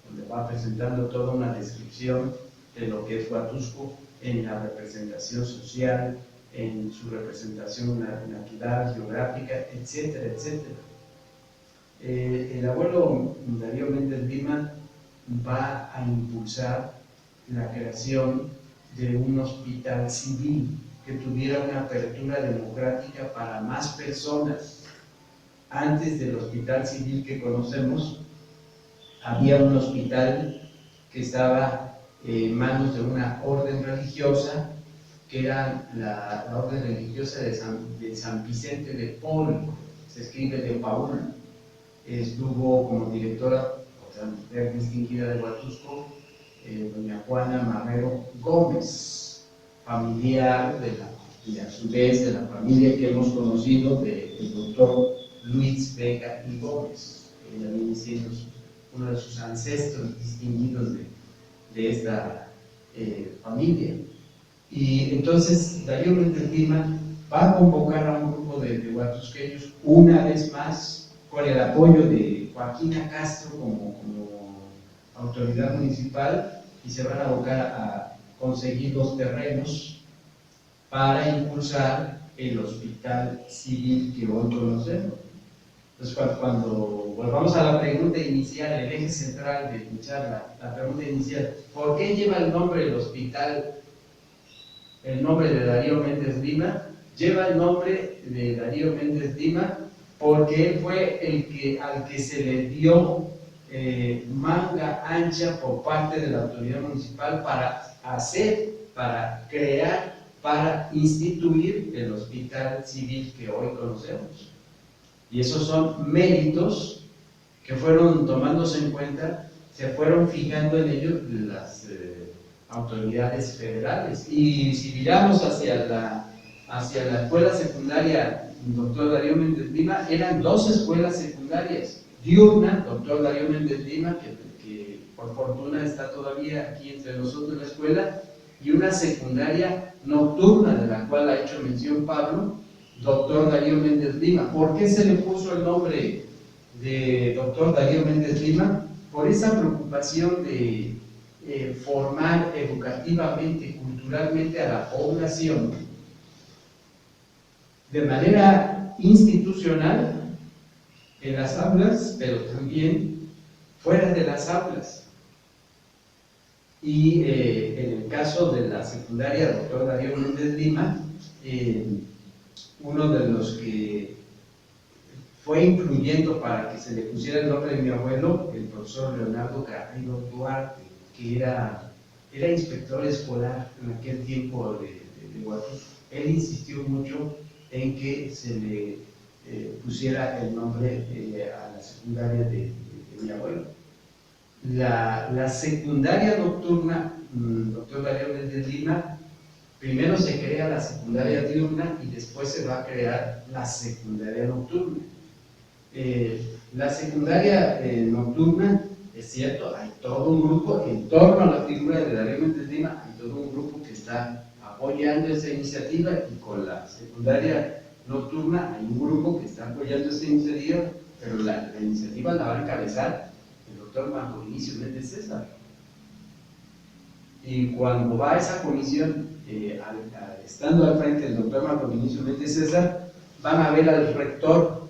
donde va presentando toda una descripción de lo que es Huatusco en la representación social, en su representación nacional, geográfica, etcétera, etcétera. El abuelo Darío Méndez Lima va a impulsar la creación de un hospital civil que tuviera una apertura democrática para más personas. Antes del hospital civil que conocemos, había un hospital que estaba en manos de una orden religiosa, que era la orden religiosa de San Vicente de Paul, se escribe de Paul. Estuvo como directora, otra mujer distinguida de Huatusco, doña Juana Marrero Gómez, familiar y a su vez de la familia que hemos conocido del doctor Luis Vega y Gómez. Ella viene siendo uno de sus ancestros distinguidos de esta familia. Y entonces Darío Méndez Lima va a convocar a un grupo de huatusqueños, una vez más, con el apoyo de Joaquina Castro como autoridad municipal, y se van a abocar a conseguir los terrenos para impulsar el hospital civil que hoy conocemos. Entonces, cuando volvamos a la pregunta inicial, el eje central de mi charla, la pregunta inicial, ¿por qué lleva el nombre del hospital el nombre de Darío Méndez Lima? Lleva el nombre de Darío Méndez Lima porque él fue al que se le dio manga ancha por parte de la autoridad municipal para crear, para instituir el hospital civil que hoy conocemos. Y esos son méritos que fueron tomándose en cuenta, se fueron fijando en ellos las autoridades federales. Y si miramos hacia la escuela secundaria doctor Darío Méndez Lima, eran dos escuelas secundarias: diurna, doctor Darío Méndez Lima, que por fortuna está todavía aquí entre nosotros en la escuela, y una secundaria nocturna, de la cual ha hecho mención Pablo, doctor Darío Méndez Lima. ¿Por qué se le puso el nombre de doctor Darío Méndez Lima? Por esa preocupación de formar educativamente, culturalmente a la población de manera institucional en las aulas, pero también fuera de las aulas. Y en el caso de la secundaria doctor Darío Méndez Lima, uno de los que fue incluyendo para que se le pusiera el nombre de mi abuelo, el profesor Leonardo Carrillo Duarte, que era inspector escolar en aquel tiempo de Huatusco. Él insistió mucho en que se le pusiera el nombre a la secundaria de mi abuelo. La secundaria nocturna, doctor Darío Méndez Lima, primero se crea la secundaria diurna y después se va a crear la secundaria nocturna. La secundaria nocturna, es cierto, hay todo un grupo en torno a la figura de Darío Méndez Lima, hay todo un grupo que está apoyando esa iniciativa, y con la secundaria nocturna hay un grupo que está apoyando esa iniciativa, pero la iniciativa la va a encabezar el doctor Marco Vinicio Méndez César. Y cuando va a esa comisión, estando al frente del doctor Marco Vinicio Méndez César, van a ver al rector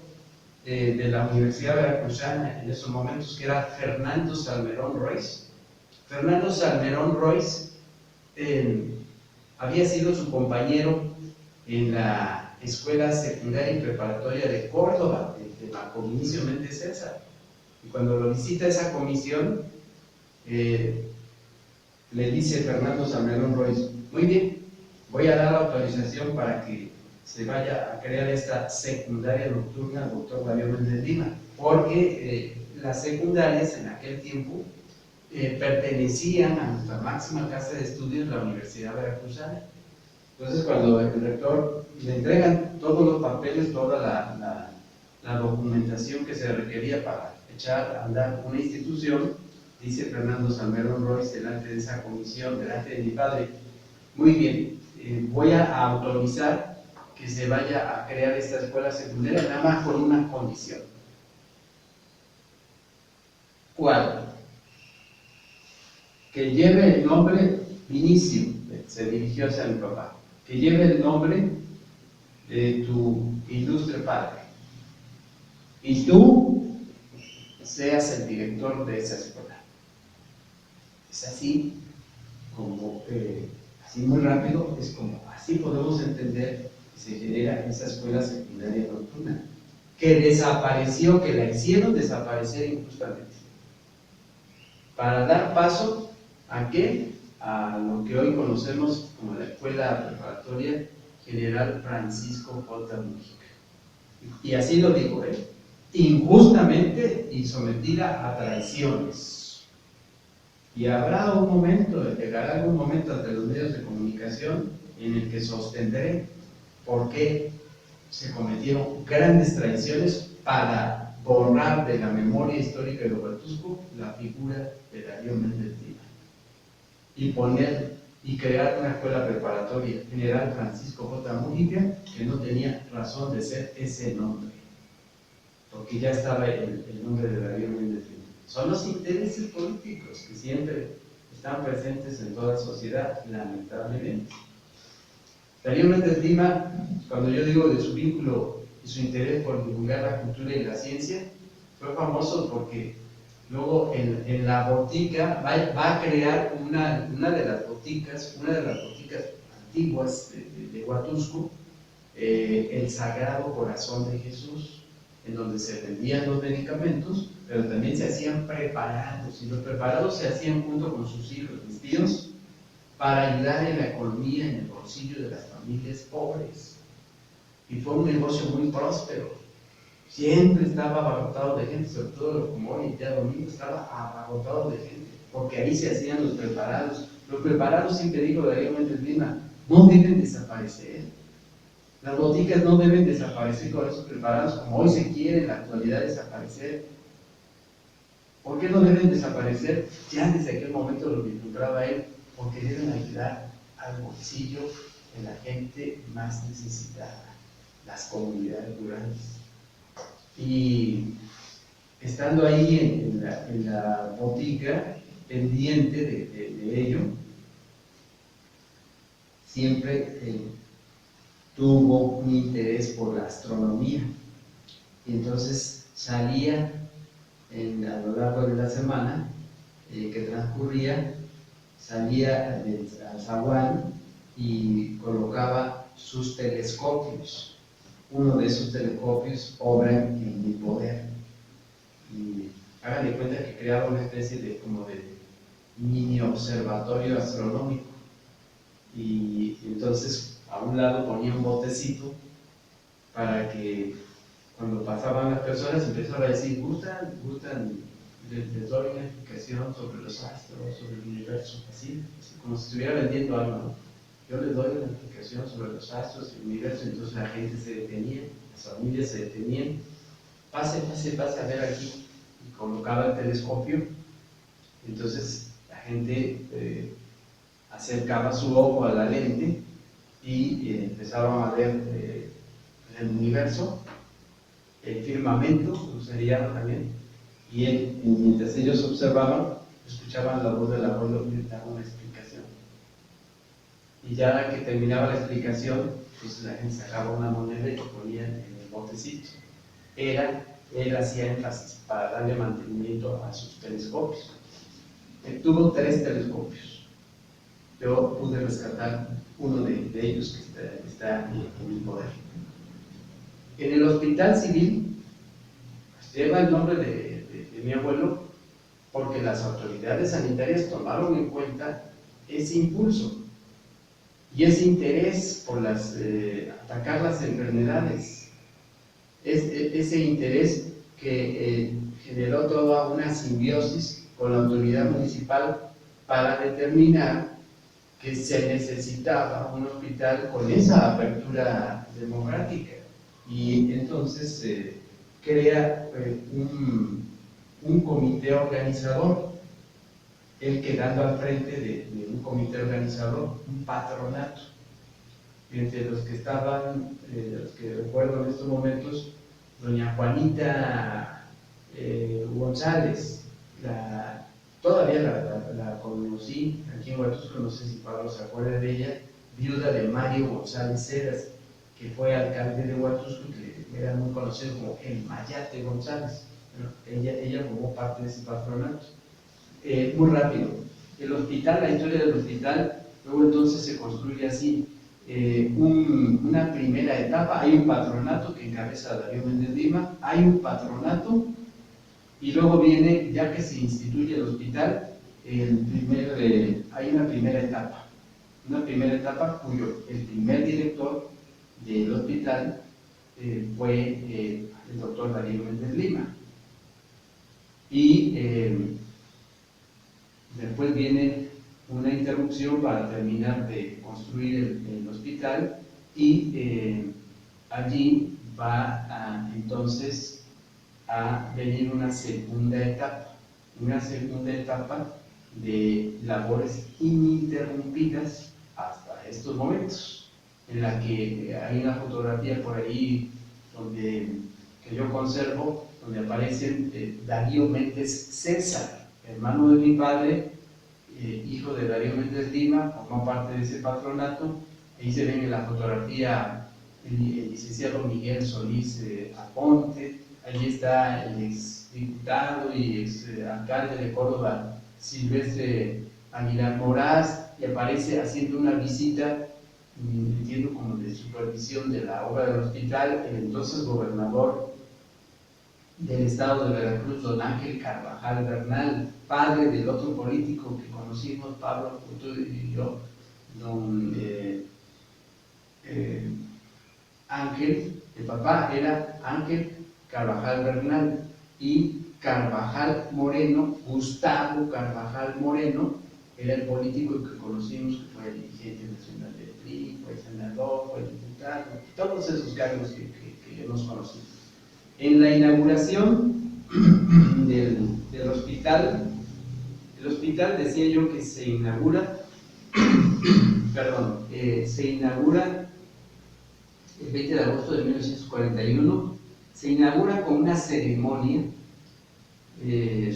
de la Universidad Veracruzana en esos momentos, que era Fernando Salmerón Royce. Fernando Salmerón Royce había sido su compañero en la Escuela Secundaria y Preparatoria de Córdoba, de Marco Vinicio Méndez César. Y cuando lo visita esa comisión, le dice Fernando Salmerón Royce: muy bien, voy a dar autorización para que se vaya a crear esta secundaria nocturna, doctor Darío Méndez Lima, porque las secundarias en aquel tiempo pertenecían a nuestra máxima casa de estudios, la Universidad Veracruzana. Entonces, cuando el rector le entregan todos los papeles, toda la documentación que se requería para echar a andar una institución, dice Fernando Salmerón Royce delante de esa comisión, delante de mi padre: muy bien, voy a autorizar que se vaya a crear esta escuela secundaria, nada más con una condición. ¿Cuál? Que lleve el nombre Vinicio, se dirigió hacia mi papá, que lleve el nombre de tu ilustre padre, y tú seas el director de esa escuela. Es así como, así muy rápido, es como así podemos entender que se genera esa escuela secundaria nocturna, que desapareció, que la hicieron desaparecer injustamente, para dar paso ¿a qué? A lo que hoy conocemos como la Escuela Preparatoria General Francisco J. Mujica. Y así lo digo, injustamente y sometida a traiciones. Y habrá un momento, llegará algún momento ante los medios de comunicación en el que sostendré por qué se cometieron grandes traiciones para borrar de la memoria histórica de Huatusco la figura de Darío Méndez Lima y poner y crear una escuela preparatoria General Francisco J. Mujica que no tenía razón de ser ese nombre, porque ya estaba el nombre de Darío Méndez Lima. Son los intereses políticos que siempre están presentes en toda sociedad, lamentablemente. Darío Méndez Lima, cuando yo digo de su vínculo y su interés por divulgar la cultura y la ciencia, fue famoso porque luego en la botica va a crear una de las boticas antiguas de Huatusco, el Sagrado Corazón de Jesús, en donde se vendían los medicamentos, pero también se hacían preparados, y los preparados se hacían junto con sus hijos, mis tíos, para ayudar en la economía, en el bolsillo de las familias pobres. Y fue un negocio muy próspero. Siempre estaba abarrotado de gente, sobre todo como hoy, ya domingo, estaba abarrotado de gente, porque ahí se hacían los preparados. Los preparados, siempre digo Darío Méndez Lima, no deben desaparecer. Las boticas no deben desaparecer con esos preparados, como hoy se quiere en la actualidad desaparecer. ¿Por qué no deben desaparecer? Ya desde aquel momento lo vislumbraba él, porque deben ayudar al bolsillo de la gente más necesitada, las comunidades rurales. Y estando ahí en la botica, pendiente de ello, siempre tuvo un interés por la astronomía. Y entonces salía a lo largo de la semana que transcurría, salía al zaguán y colocaba sus telescopios. Uno de esos telescopios obra en mi poder. Y hagan de cuenta que creaba una especie de mini observatorio astronómico. Y entonces a un lado ponía un botecito para que cuando pasaban las personas empezaban a decir: ¿Gustan? Les doy una explicación sobre los astros, sobre el universo, así como si estuviera vendiendo algo, ¿no? Yo les doy una explicación sobre los astros y el universo. Entonces la gente se detenía, las familias se detenían. Pase a ver aquí. Y colocaba el telescopio. Entonces la gente acercaba su ojo a la lente y empezaban a ver el universo, el firmamento, cruceriano también, y mientras ellos observaban, escuchaban la voz del abuelo que les daba una explicación. Y ya que terminaba la explicación, pues la gente sacaba una moneda y lo ponía en el botecito. Él hacía énfasis para darle mantenimiento a sus telescopios. Tuvo 3 telescopios. Yo pude rescatar uno de ellos que está en el poder. En el hospital civil pues, lleva el nombre de mi abuelo porque las autoridades sanitarias tomaron en cuenta ese impulso y ese interés por atacar las enfermedades, ese interés que generó toda una simbiosis con la autoridad municipal para determinar que se necesitaba un hospital con esa apertura democrática. Y entonces crea un comité organizador, él quedando al frente de un comité organizador, un patronato. Entre los que estaban, los que recuerdo en estos momentos, doña Juanita González, todavía la conocí aquí en Huatusco, no sé si Pablo se acuerda de ella, viuda de Mario González Ceras, que fue alcalde de Huatusco, que era muy conocido como el Mayate González. Bueno, ella formó parte de ese patronato. Muy rápido, el hospital, la historia del hospital, luego entonces se construye así. Una primera etapa, hay un patronato que encabeza Darío Méndez Lima, hay un patronato y luego viene, ya que se instituye el hospital, hay una primera etapa cuyo el primer director del hospital fue el doctor Darío Méndez Lima. Y después viene una interrupción para terminar de construir el hospital y allí va entonces a venir una segunda etapa de labores ininterrumpidas hasta estos momentos, en la que hay una fotografía por ahí que yo conservo, donde aparecen Darío Méndez César, hermano de mi padre, hijo de Darío Méndez Lima, formó parte de ese patronato. Ahí se ven en la fotografía el licenciado Miguel Solís Aponte, allí está el ex diputado y ex alcalde de Córdoba, Silvestre Aguilar Moraz, y aparece haciendo una visita, entiendo como de supervisión de la obra del hospital, el entonces gobernador del estado de Veracruz, don Ángel Carvajal Bernal, padre del otro político que conocimos, Pablo, tú y yo, don Ángel, el papá era Ángel Carvajal Bernal, y Carvajal Moreno, Gustavo Carvajal Moreno, era el político que conocimos, que fue dirigente nacional del PRI, fue senador, fue diputado, todos esos cargos que hemos conocido. En la inauguración del hospital, el hospital decía yo que se inaugura, se inaugura el 20 de agosto de 1941, se inaugura con una ceremonia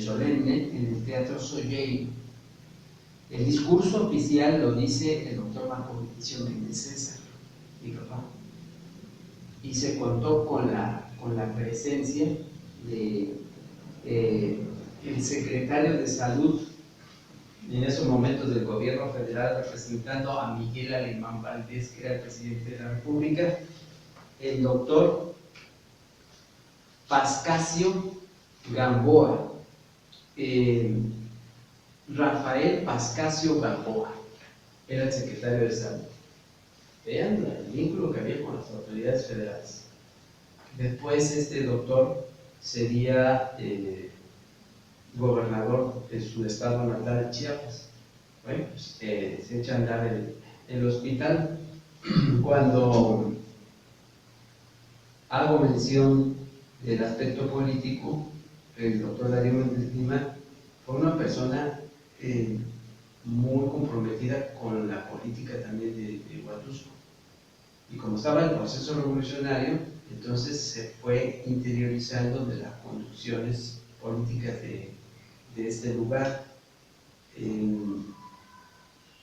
solemne en el Teatro Solley. El discurso oficial lo dice el doctor Marco Vinicio Méndez César, mi papá, y se contó con la presencia de el secretario de Salud en esos momentos del gobierno federal, representando a Miguel Alemán Valdés, que era el presidente de la República, el doctor Pascasio Gamboa, Rafael Pascasio Gamboa, era el secretario de Salud. Vean el vínculo que había con las autoridades federales. Después este doctor sería gobernador de su estado natal, Chiapas. Bueno, pues, se echa a andar el hospital. Cuando hago mención del aspecto político, el doctor Darío Méndez Lima fue una persona muy comprometida con la política también de Huatusco. Y como estaba el proceso revolucionario, entonces se fue interiorizando de las conducciones políticas de este lugar.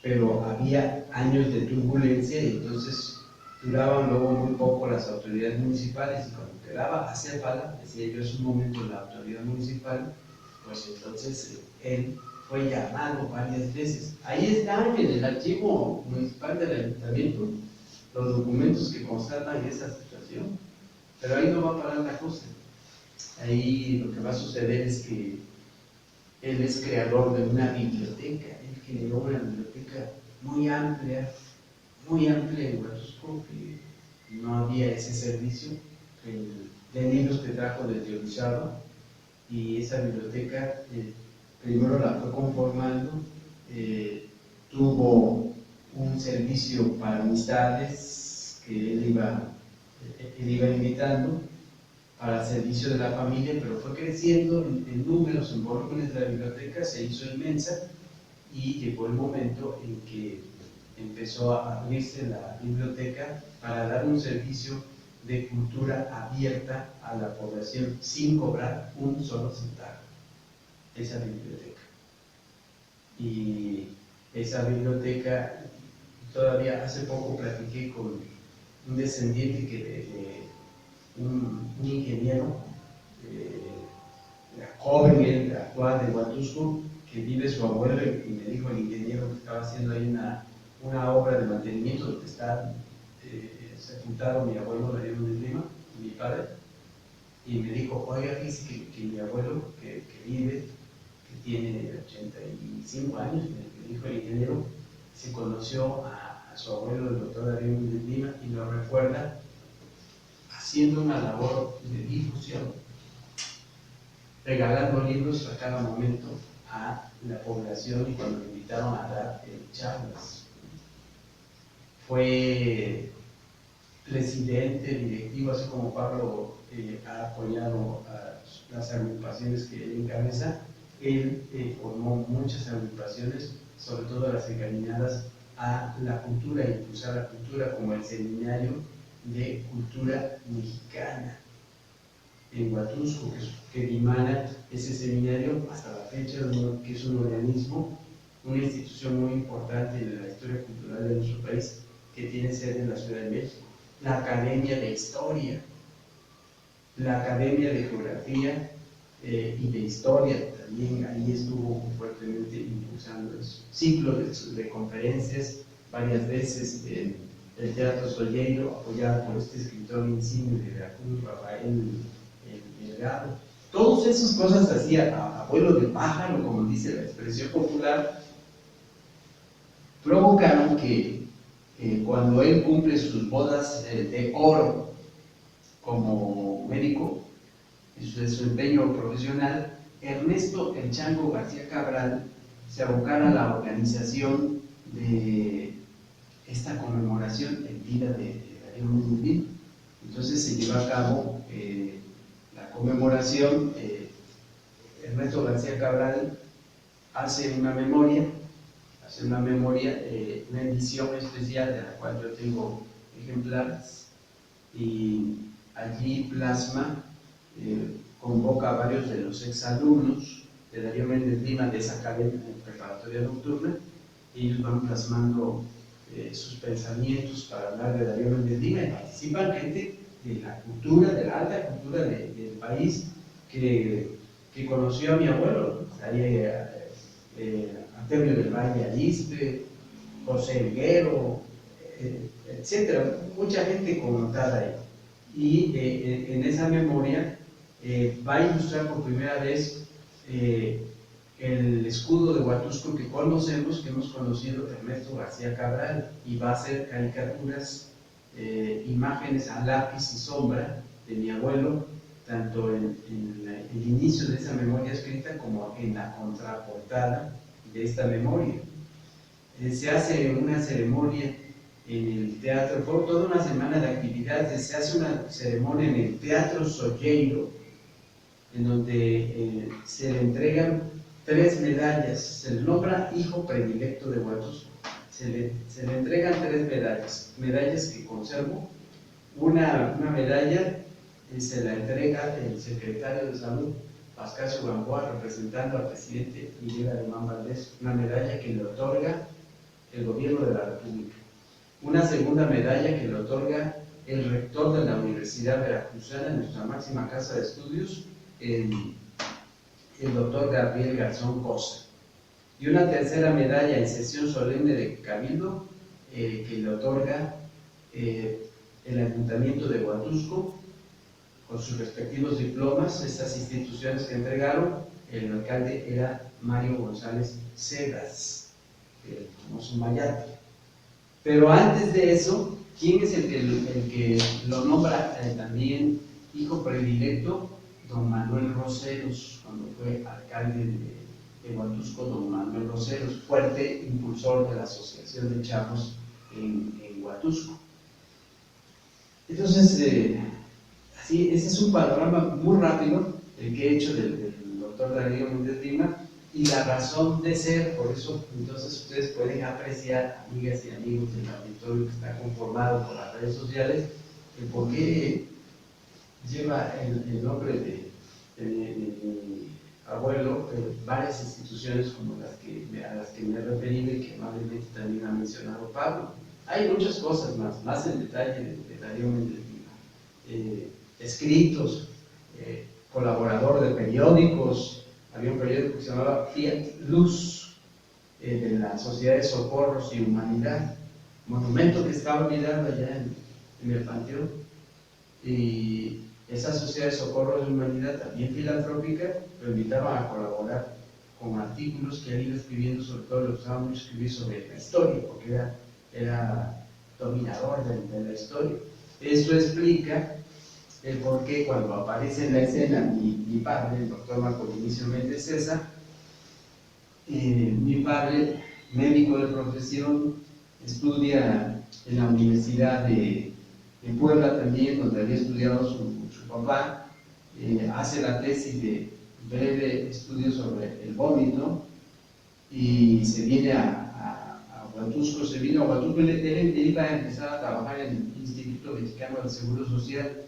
Pero había años de turbulencia y entonces duraban luego muy poco las autoridades municipales, y cuando quedaba acéfala, decía yo, es un momento la autoridad municipal, pues entonces él fue llamado varias veces. Ahí están en el archivo municipal del ayuntamiento los documentos que constatan esa situación, pero ahí no va a parar la cosa. Ahí lo que va a suceder es que él es creador de una biblioteca. Él creó una biblioteca muy amplia en Huatusco, que no había ese servicio de libros que trajo desde Orizaba, y esa biblioteca primero la fue conformando, tuvo un servicio para amistades que él iba invitando para el servicio de la familia, pero fue creciendo en números, en volúmenes de la biblioteca, se hizo inmensa, y llegó el momento en que empezó a abrirse la biblioteca para dar un servicio de cultura abierta a la población sin cobrar un solo centavo. Esa biblioteca. Y esa biblioteca, todavía hace poco platiqué con un descendiente un ingeniero joven, actual de Huatusco, que vive su abuelo, y me dijo el ingeniero que estaba haciendo ahí una obra de mantenimiento donde está sepultado mi abuelo Darío Méndez Lima, mi padre, y me dijo, oiga, fíjese que mi abuelo que vive, que tiene 85 años, me dijo el ingeniero, se conoció a su abuelo, el doctor Darío Méndez Lima, y lo recuerda haciendo una labor de difusión, regalando libros a cada momento a la población, y cuando me invitaron a dar charlas. Fue presidente, directivo, así como Pablo ha apoyado a las agrupaciones que él encabeza. Él formó muchas agrupaciones, sobre todo las encaminadas a la cultura, a impulsar la cultura, como el Seminario de Cultura Mexicana en Huatusco, que dimana ese seminario hasta la fecha, que es un organismo, una institución muy importante en la historia cultural de nuestro país, que tiene sede en la Ciudad de México. La Academia de Historia, la Academia de Geografía y de Historia, también ahí estuvo fuertemente impulsando eso. Ciclos de conferencias, varias veces en el Teatro Solleiro, apoyado por este escritor insigne de Veracruz, Rafael Delgado. Todas esas cosas hacía a abuelo de pájaro, como dice la expresión popular, provocaron que cuando él cumple sus bodas de oro como médico, de su empeño profesional, Ernesto El Chango García Cabral se abocara a la organización de esta conmemoración en vida de Darío Méndez Lima. Entonces se lleva a cabo la conmemoración. Ernesto García Cabral hace una memoria, una edición especial de la cual yo tengo ejemplares, y allí plasma, convoca a varios de los exalumnos de Darío Méndez Lima de esa academia preparatoria nocturna, y ellos van plasmando sus pensamientos para hablar de Darío Méndez Lima, y participan gente de la cultura, de la alta cultura del país, que conoció a mi abuelo, Antonio del Valle Arispe, José Higuero, etcétera, mucha gente connotada ahí. Y en esa memoria va a ilustrar por primera vez el escudo de Huatusco que hemos conocido de Ernesto García Cabral, y va a hacer caricaturas, imágenes a lápiz y sombra de mi abuelo, tanto en el inicio de esa memoria escrita como en la contraportada de esta memoria. Se hace una ceremonia en el teatro, fue toda una semana de actividades. Se hace una ceremonia en el Teatro Solleiro, en donde se le entregan 3 medallas, se le nombra hijo predilecto de Huatusco, se le entregan 3 medallas que conservo. Una medalla se la entrega el secretario de Salud, Pascasio Gamboa, representando al presidente Miguel Alemán Valdés, una medalla que le otorga el gobierno de la República. Una segunda medalla que le otorga el rector de la Universidad Veracruzana, nuestra máxima casa de estudios, el doctor Gabriel Garzón Cosa. y una tercera medalla en sesión solemne de Cabildo que le otorga el Ayuntamiento de Huatusco con sus respectivos diplomas. Estas instituciones que entregaron, el alcalde era Mario González Cedas, el famoso Mayate. Pero antes de eso, ¿quién es el que lo nombra también hijo predilecto? Don Manuel Roseros, cuando fue alcalde de Huatusco, don Manuel Roseros, fuerte impulsor de la Asociación de Chavos en Huatusco. Entonces, así, ese es un panorama muy rápido, el que he hecho del doctor Darío Méndez Lima, y la razón de ser. Por eso, entonces, ustedes pueden apreciar, amigas y amigos del auditorio que está conformado por las redes sociales, el por qué lleva el nombre de mi abuelo varias instituciones como a las que me he referido y que amablemente también ha mencionado Pablo. Hay muchas cosas más en detalle de Darío Méndez Lima. Escritos, colaborador de periódicos. Había un periódico que se llamaba Fiat Luz, de la Sociedad de Socorros y Humanidad, monumento que está olvidado allá en el Panteón. Y esa Sociedad de Socorros y Humanidad, también filantrópica, lo invitaban a colaborar con artículos que él iba escribiendo, sobre todo le gustaba mucho escribir sobre la historia, porque era dominador de la historia. Eso explica el por qué cuando aparece en la escena mi padre, el doctor Marco Vinicio Méndez César, mi padre, médico de profesión, estudia en la Universidad de Puebla también, donde había estudiado su papá, hace la tesis de breve estudio sobre el vómito y se viene a Huatusco. Él iba a empezar a trabajar en el Instituto Mexicano del Seguro Social,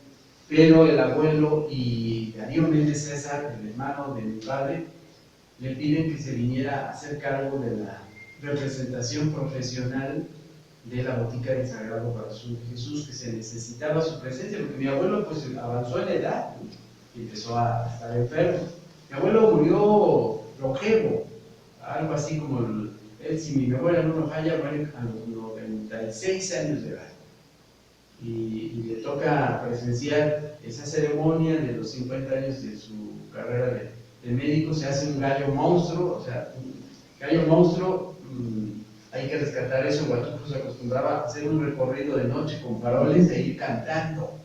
pero el abuelo y Darío Méndez César, el hermano de mi padre, le piden que se viniera a hacer cargo de la representación profesional de la Botica del Sagrado Corazón de Jesús, que se necesitaba su presencia, porque mi abuelo pues avanzó en la edad y empezó a estar enfermo. Mi abuelo murió longevo, algo así como él, si mi memoria no me falla, muere a los 96 años de edad. Y le toca presenciar esa ceremonia de los 50 años de su carrera de médico. Se hace un gallo monstruo, o sea, un gallo monstruo. Hay que rescatar eso. Huatusco se acostumbraba a hacer un recorrido de noche con faroles e ir cantando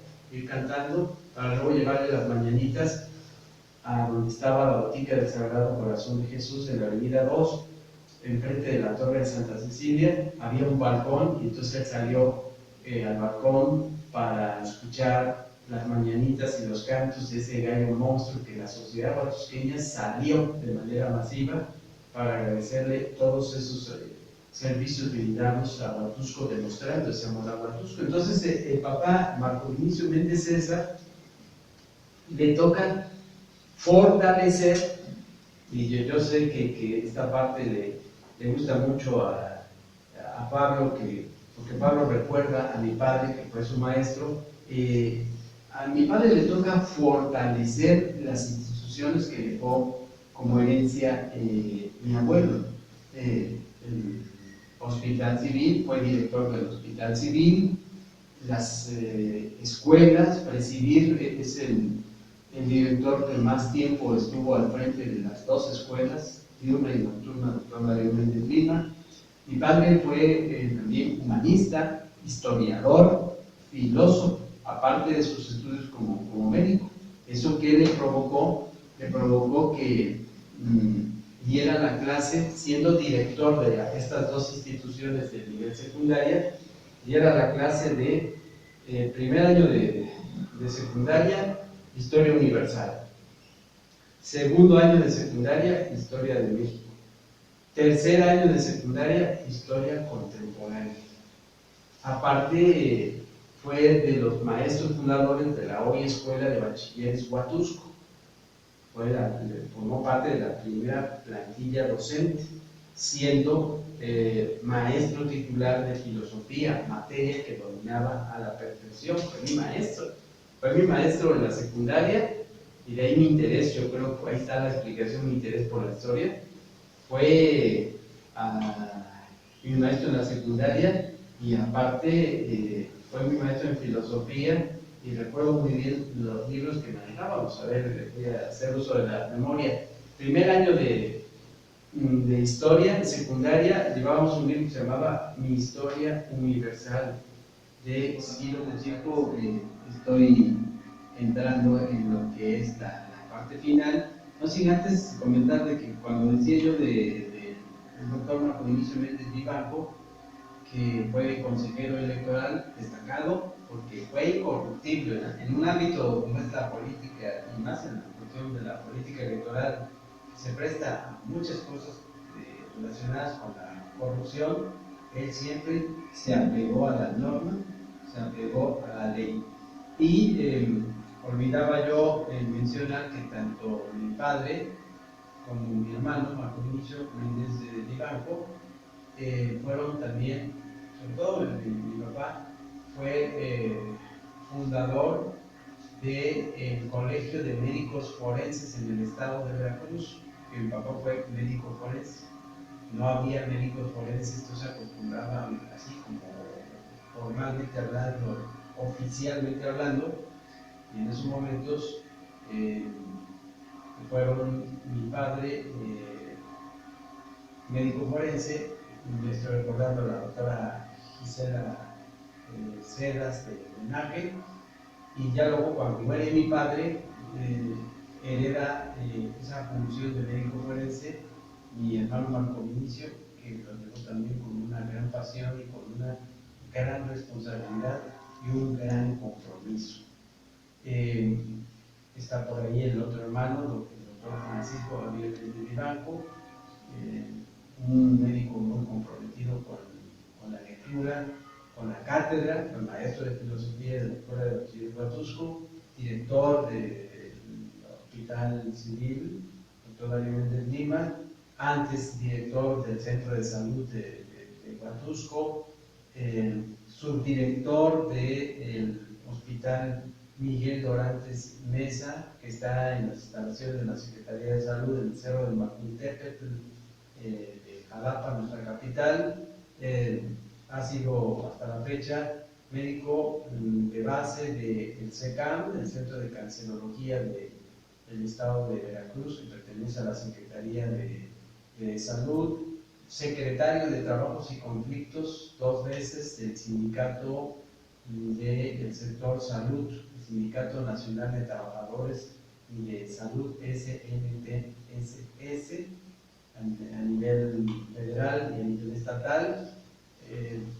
para luego llevarle las mañanitas a donde estaba la Botica del Sagrado Corazón de Jesús, en la avenida 2, enfrente de la Torre de Santa Cecilia. Había un balcón y entonces él salió al balcón para escuchar las mañanitas y los cantos de ese gallo monstruo que la sociedad huatusqueña salió de manera masiva para agradecerle todos esos servicios brindados a Huatusco, demostrando ese amor a Huatusco. Entonces el papá Marco Vinicio Méndez César le toca fortalecer, y yo sé que esta parte le gusta mucho a Pablo, porque Pablo recuerda a mi padre, que fue su maestro. A mi padre le toca fortalecer las instituciones que dejó como herencia mi abuelo. El Hospital Civil, fue director del Hospital Civil, las escuelas, presidir, es el director que más tiempo estuvo al frente de las dos escuelas, diurna y nocturna, doctor Darío Méndez Lima. Mi padre fue también humanista, historiador, filósofo, aparte de sus estudios como médico. Eso que le provocó que diera la clase, siendo director de estas dos instituciones del nivel secundaria, diera la clase de primer año de secundaria, Historia Universal. Segundo año de secundaria, Historia de México. Tercer año de secundaria, Historia Contemporánea. Aparte, fue de los maestros fundadores de la hoy Escuela de Bachilleres Huatusco. Formó parte de la primera plantilla docente, siendo maestro titular de filosofía, materia que dominaba a la perfección. Fue mi maestro en la secundaria, y de ahí mi interés. Yo creo que ahí está la explicación, mi interés por la historia. fue mi maestro en la secundaria y aparte fue mi maestro en filosofía y recuerdo muy bien los libros que manejábamos. A ver, voy a hacer uso de la memoria. Primer año de historia, de secundaria, llevábamos un libro que se llamaba Mi Historia Universal de Ciro Musico. Estoy entrando en lo que es la parte final, no sin antes comentar de que cuando decía yo del doctor Marco Vinicio Méndez Vivanco, que fue consejero electoral destacado porque fue incorruptible en un ámbito como es la política y más en la cuestión de la política electoral, que se presta a muchas cosas relacionadas con la corrupción. Él siempre se apegó a la norma, se apegó a la ley. Y olvidaba yo mencionar que tanto mi padre como mi hermano, Marco Vinicio Méndez de Vivanco, fueron también, sobre todo mi papá, fue fundador del Colegio de Médicos Forenses en el estado de Veracruz, que mi papá fue médico forense. No había médicos forenses, entonces se acostumbraban así como formalmente hablando, oficialmente hablando, y en esos momentos fueron mi padre médico forense, me estoy recordando a la doctora Gisela Cedas de Nájera, y ya luego cuando muere mi padre hereda esa función de médico forense mi hermano Marco Vinicio, que lo dejó también con una gran pasión y con una gran responsabilidad y un gran compromiso. Está por ahí el otro hermano, el doctor Francisco Javier de Vivanco, un médico muy comprometido con la lectura, con la cátedra, el maestro de filosofía de la Escuela de Bachiller Huatusco, director del Hospital Civil, doctor Darío Méndez Lima, antes director del Centro de Salud de Huatusco, subdirector del Hospital Miguel Dorantes Mesa, que está en las instalaciones de la Secretaría de Salud en el Cerro del Macuiltepetl de Jalapa, nuestra capital. Ha sido hasta la fecha médico de base del CECAM, el Centro de Cancerología del Estado de Veracruz, que pertenece a la Secretaría de Salud, secretario de Trabajos y Conflictos 2 veces del sindicato del sector salud, el Sindicato Nacional de Trabajadores y de Salud SNTSS, a nivel federal y a nivel estatal.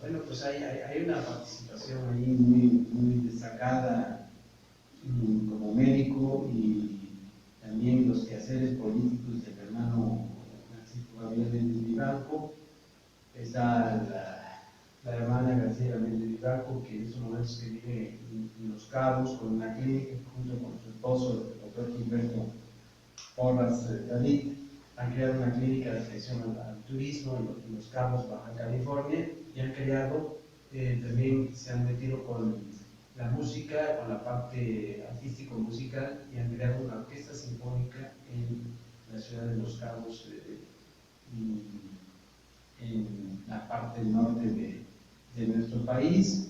Bueno, pues hay una participación ahí muy destacada como médico, y también los quehaceres políticos del hermano Francisco Javier Méndez Vivanco. Está la hermana Graciela Méndez Vivanco, que en estos momentos que vive en Los Cabos con una clínica junto con su esposo, el doctor Gilberto Porras David. Han creado una clínica de atención al turismo en Los Cabos, Baja California, y han creado, también se han metido con la música, con la parte artístico-musical, y han creado una orquesta sinfónica en la ciudad de Los Cabos, en la parte norte de nuestro país.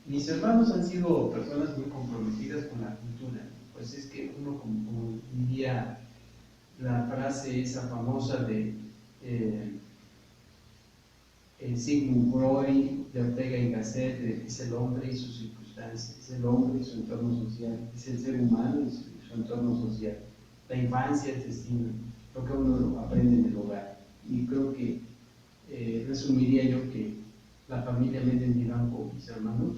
Mis hermanos han sido personas muy comprometidas con la cultura, pues es que uno, como diría la frase esa famosa de Sigmund Freud, de Ortega y Gasset, es el hombre y sus circunstancias, es el hombre y su entorno social, es el ser humano y su entorno social, la infancia, el destino, lo que uno aprende en el hogar. Y creo que resumiría yo que la familia Méndez Vivanco, mis hermanos,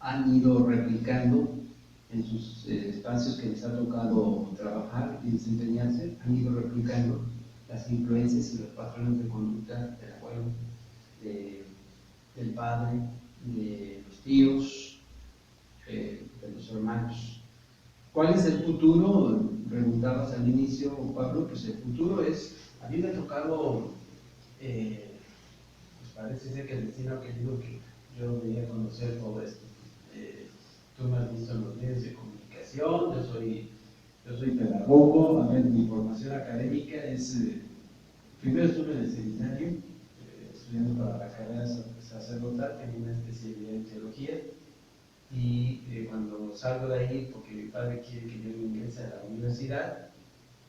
han ido replicando en sus espacios que les ha tocado trabajar y desempeñarse, han ido replicando las influencias y los patrones de conducta del abuelo, del padre, de los tíos, de los hermanos. ¿Cuál es el futuro? Preguntabas al inicio, Pablo. Pues el futuro es, a mí me ha tocado, pues parece ser que el destino ha querido que yo venga a conocer todo esto. Tú me has visto en los medios de comunicación, yo soy pedagogo. A ver, mi formación académica es primero estuve en el seminario, estudiando para la carrera sacerdotal, tenía una especialidad en teología, y cuando salgo de ahí, porque mi padre quiere que yo ingrese a la universidad,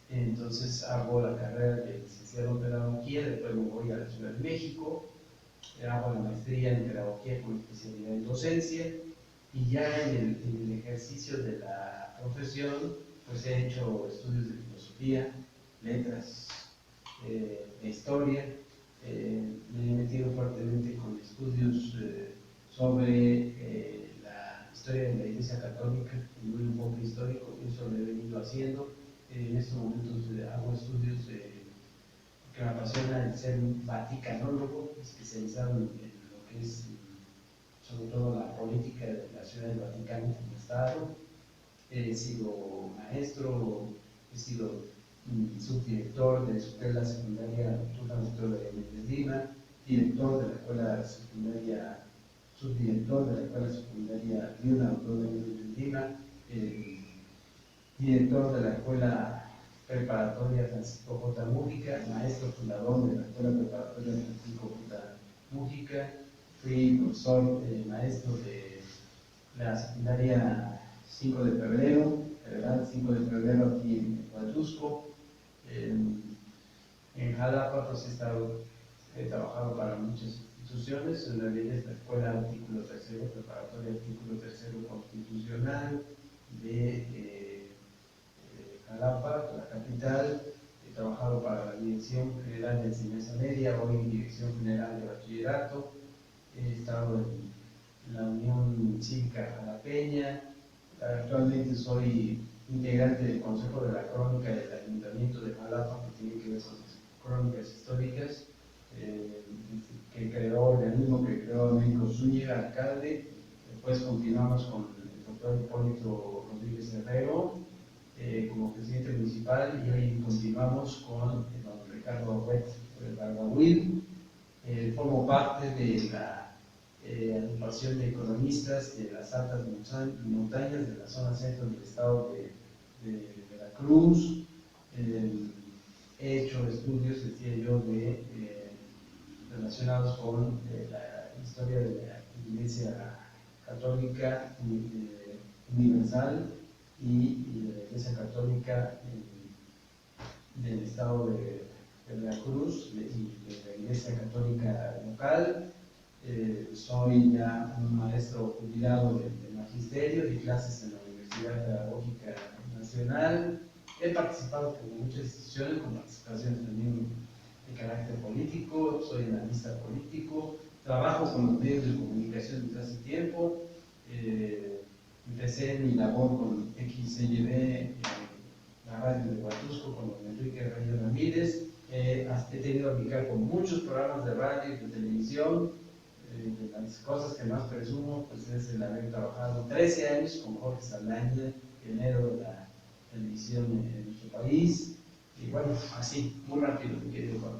entonces hago la carrera de licenciado en pedagogía, después me voy a la Ciudad de México, hago la maestría en pedagogía con especialidad en docencia, y ya en el ejercicio de la profesión, pues he hecho estudios de filosofía, letras, de historia, me he metido fuertemente con estudios sobre la historia de la Iglesia Católica en un enfoque histórico, y eso lo he venido haciendo. En estos momentos hago estudios que me apasiona el ser un vaticanólogo, especializado en lo que es sobre todo la política de la Ciudad del Vaticano como Estado. He sido maestro, he sido subdirector de la Escuela Secundaria Tutanotolo de Méndez Lima, director de la Escuela Secundaria, subdirector de la Escuela Secundaria Tutanotolo de Méndez Lima, director de la Escuela Preparatoria Francisco J. Mújica, maestro fundador de la Escuela Preparatoria Francisco J. Mújica, fui profesor maestro de la secundaria 5 de febrero, ¿verdad? 5 de febrero aquí en Huatusco. En Jalapa pues he trabajado para muchas instituciones, en realidad es la Escuela Artículo Tercero, Preparatoria Artículo Tercero Constitucional de Jalapa, la capital. He trabajado para la Dirección General de Enseñanza Media, hoy Dirección General de Bachillerato. He estado en la Unión Cívica Jalapeña. Actualmente soy integrante del Consejo de la Crónica del Ayuntamiento de Jalapa, que tiene que ver con las crónicas históricas, que creó, organismo que creó Américo Zúñiga, alcalde. Después continuamos con el doctor Hipólito Rodríguez Herrero como presidente municipal, y hoy continuamos con don Ricardo Huet Barbahuil. Formo parte de la agrupación de economistas de las altas montañas de la zona centro del estado de Veracruz. He hecho estudios, decía yo, relacionados con la historia de la Iglesia Católica Universal y de la Iglesia Católica del estado de Veracruz y de la Iglesia Católica local. Soy ya un maestro jubilado de magisterio, di clases en la Universidad Pedagógica Nacional. He participado en muchas instituciones con participaciones también de carácter político, soy analista político, trabajo con los medios de comunicación desde hace tiempo. Empecé mi labor con XCYB, la radio de Huatusco, con don Enrique Reyes Ramírez. He tenido a mi cargo muchos programas de radio y de televisión. De las cosas que más presumo pues es el haber trabajado 13 años con Jorge Saldaña, pionero de la televisión en nuestro país. Y bueno, así, muy rápido, mi querido Juan.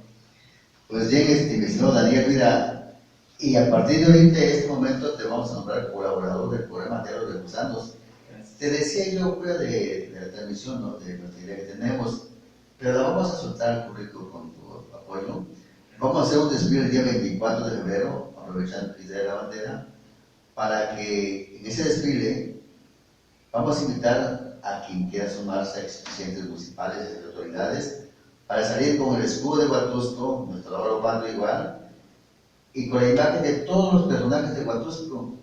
Pues bien, mi estimado Daniel, mira, y a partir de ahorita, en este momento, te vamos a nombrar colaborador del programa Diario de Gusanos. Te decía yo fuera de la transmisión, ¿no?, de nuestra idea que tenemos, pero la vamos a soltar al público con tu apoyo. Vamos a hacer un desfile el día 24 de febrero, aprovechando el Día de la Bandera, para que en ese desfile vamos a invitar a quien quiera sumarse, a expresidentes municipales y autoridades, para salir con el escudo de Huatusco, nuestro oro bando igual, y con la imagen de todos los personajes de Huatusco,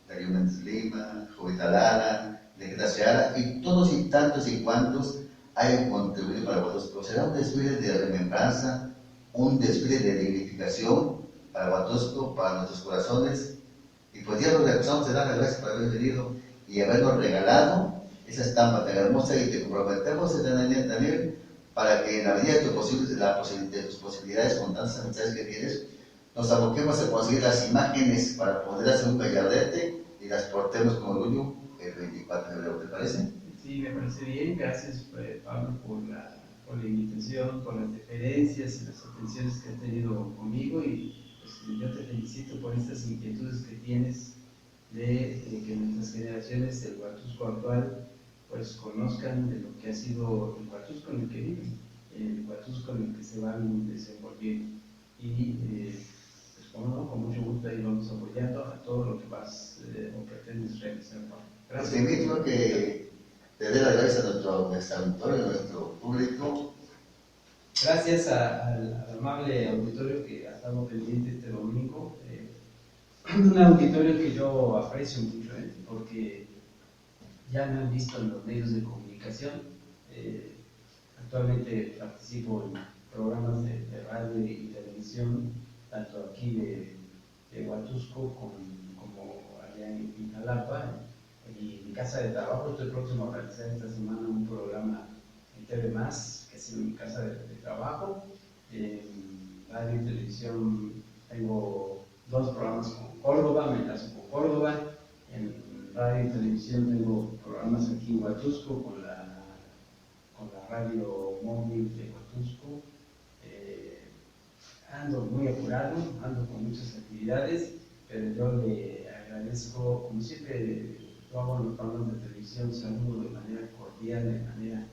Darío Méndez Lima, Jovita Lara, Negrita Seara, y todos y tantos y cuantos hayan contribuido para Huatusco. Será un desfile de remembranza, un desfile de dignificación para Huatusco, para nuestros corazones, y pues ya nos regresamos de dar las gracias por haber venido y habernos regalado esa estampa tan hermosa, y te comprometemos, Daniel, para que en la medida de tus posibilidades, con tantas amistades que tienes, nos aboquemos a conseguir las imágenes para poder hacer un gallardete y las portemos con orgullo el 24 de febrero, ¿te parece? Sí, me parece bien. Gracias, Pablo, por la invitación, por las deferencias y las atenciones que has tenido conmigo, y pues, yo te felicito por estas inquietudes que tienes de que nuestras generaciones del Huatusco actual pues conozcan de lo que ha sido el Huatusco en el que viven. Huatusco en el que se van desenvolviendo. Y pues como no, con mucho gusto ahí vamos apoyando a todo lo que vas o pretendes realizar. Pues te invito a que te dé las gracias a nuestro auditorio, a nuestro público. Gracias al amable auditorio que ha estado pendiente este domingo. Un auditorio que yo aprecio mucho, porque ya me han visto en los medios de comunicación. Actualmente participo en programas de radio y televisión, tanto aquí de Huatusco como allá en Jalapa. Y mi casa de trabajo, estoy próximo a realizar esta semana un programa en TV+, que ha sido mi casa de trabajo. En radio y televisión tengo 2 programas con Córdoba, me enlazo con Córdoba. En radio y televisión tengo programas aquí en Huatusco con la radio móvil de Huatusco. Ando muy apurado, ando con muchas actividades, pero yo le agradezco, como siempre lo hago en los programas de televisión, saludo de manera cordial, de manera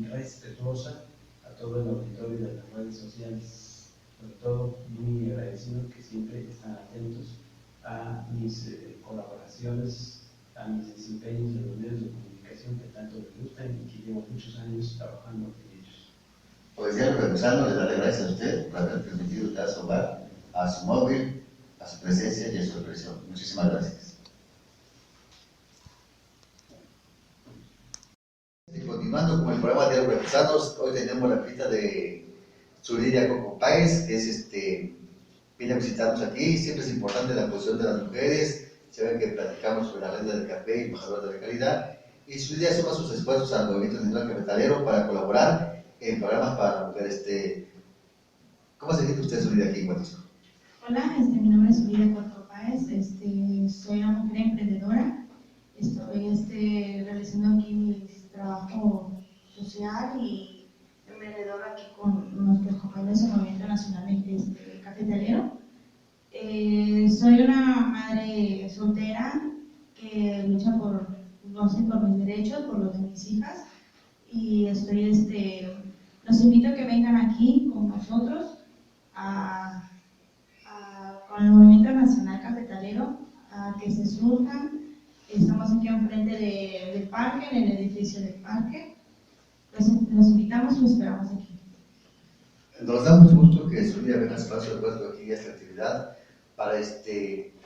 respetuosa a todo el auditorio de las redes sociales, sobre todo muy agradecido que siempre están atentos a mis colaboraciones, a mis desempeños en los medios de comunicación que tanto les gustan y que llevo muchos años trabajando en ellos. Pues ya regresando, le daré gracias a usted por haber permitido dar su hogar, a su móvil, a su presencia y a su expresión. Muchísimas gracias. Y continuando con el programa de Regresados, hoy tenemos la visita de Zuridia Coco Páez, que viene a visitarnos aquí. Siempre es importante la posición de las mujeres. Se ve que platicamos sobre la renta del café y embajador de la calidad. Y Zuridia suma sus esfuerzos al movimiento nacional cafetalero para colaborar en programas para la mujer. ¿Cómo se siente usted, Zuridia, aquí en Huatusco? Hola, mi nombre es Zuridia Coco Páez, soy una mujer emprendedora. Estoy realizando aquí mi trabajo social y emprendedor aquí con nuestros compañeros del Movimiento Nacional Cafetalero. Soy una madre soltera que lucha por mis derechos, por los de mis hijas, y los invito a que vengan aquí con nosotros con el Movimiento Nacional Cafetalero, a que se surjan. Estamos aquí enfrente del parque, en el edificio del parque. Los invitamos y los esperamos aquí. Nos da mucho gusto que Zuridia venga a espacio de puesto aquí a esta actividad para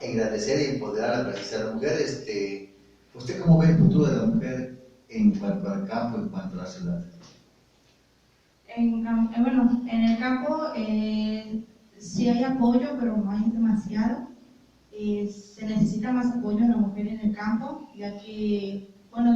engrandecer y empoderar a la mujer. ¿Usted cómo ve el futuro de la mujer en cuanto al campo, en cuanto a la ciudad? En el campo sí hay apoyo, pero no hay demasiado. Se necesita más apoyo a la mujer en el campo, ya que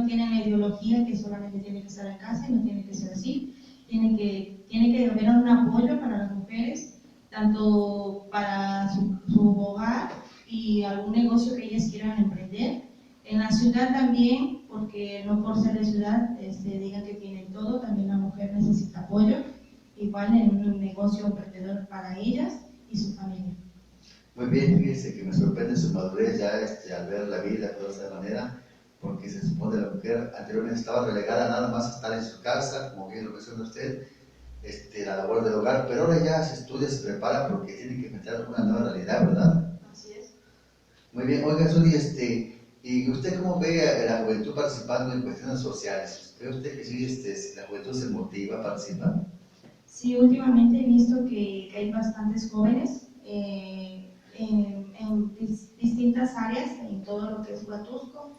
tienen la ideología que solamente tiene que estar en casa y no tiene que ser así. Tiene que haber un apoyo para las mujeres, tanto para su hogar y algún negocio que ellas quieran emprender. En la ciudad también, porque no por ser de ciudad digan que tienen todo, también la mujer necesita apoyo, igual en un negocio emprendedor para ellas y su familia. Muy bien, fíjese que me sorprende su madurez ya al ver la vida de esa manera, porque se supone la mujer anteriormente estaba relegada nada más a estar en su casa, como bien lo menciona usted, la labor del hogar, pero ahora ya se estudia, se prepara porque tiene que enfrentar una nueva realidad, ¿verdad? Así es. Muy bien, oiga, Zuri, ¿y usted cómo ve a la juventud participando en cuestiones sociales? ¿Cree usted que sí, la juventud se motiva a participar? Sí, últimamente he visto que hay bastantes jóvenes en distintas áreas, en todo lo que es Huatusco.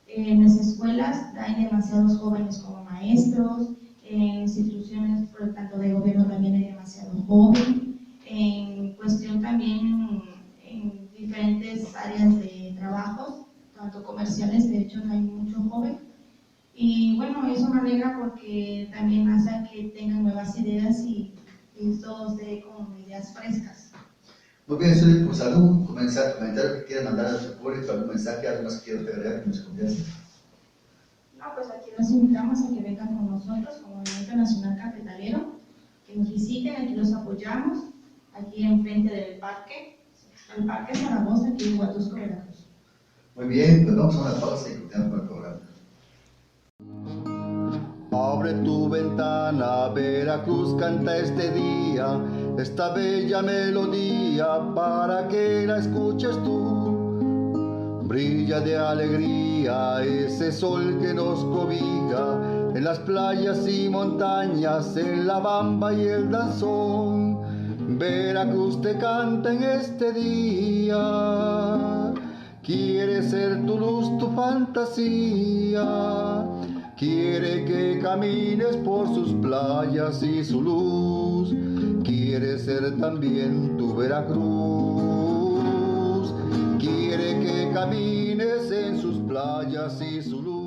En las escuelas hay demasiados jóvenes como maestros, en instituciones, por tanto de gobierno también hay demasiado joven, en cuestión también en diferentes áreas de trabajos, tanto comerciales, de hecho hay mucho joven. Y eso me alegra porque también hace que tengan nuevas ideas y todos de con ideas frescas. Muy bien, Zuri, pues algún comentario que quiera mandar a su público, algún mensaje, algo más que quiera agregar que nos confiese. Pues aquí los invitamos a que vengan con nosotros como Movimiento Nacional Cafetalero, que nos visiten, aquí los apoyamos, aquí enfrente del parque, el Parque Zaragoza, aquí en Huatusco, Veracruz. Muy bien, pues vamos a una pausa y continuamos con el programa. Abre tu ventana, Veracruz canta este día, esta bella melodía para que la escuches tú. Brilla de alegría ese sol que nos cobija en las playas y montañas, en la bamba y el danzón. Veracruz te canta en este día, quiere ser tu luz, tu fantasía. Quiere que camines por sus playas y su luz. Quiere ser también tu Veracruz. Quiere que camines en sus playas y su luz.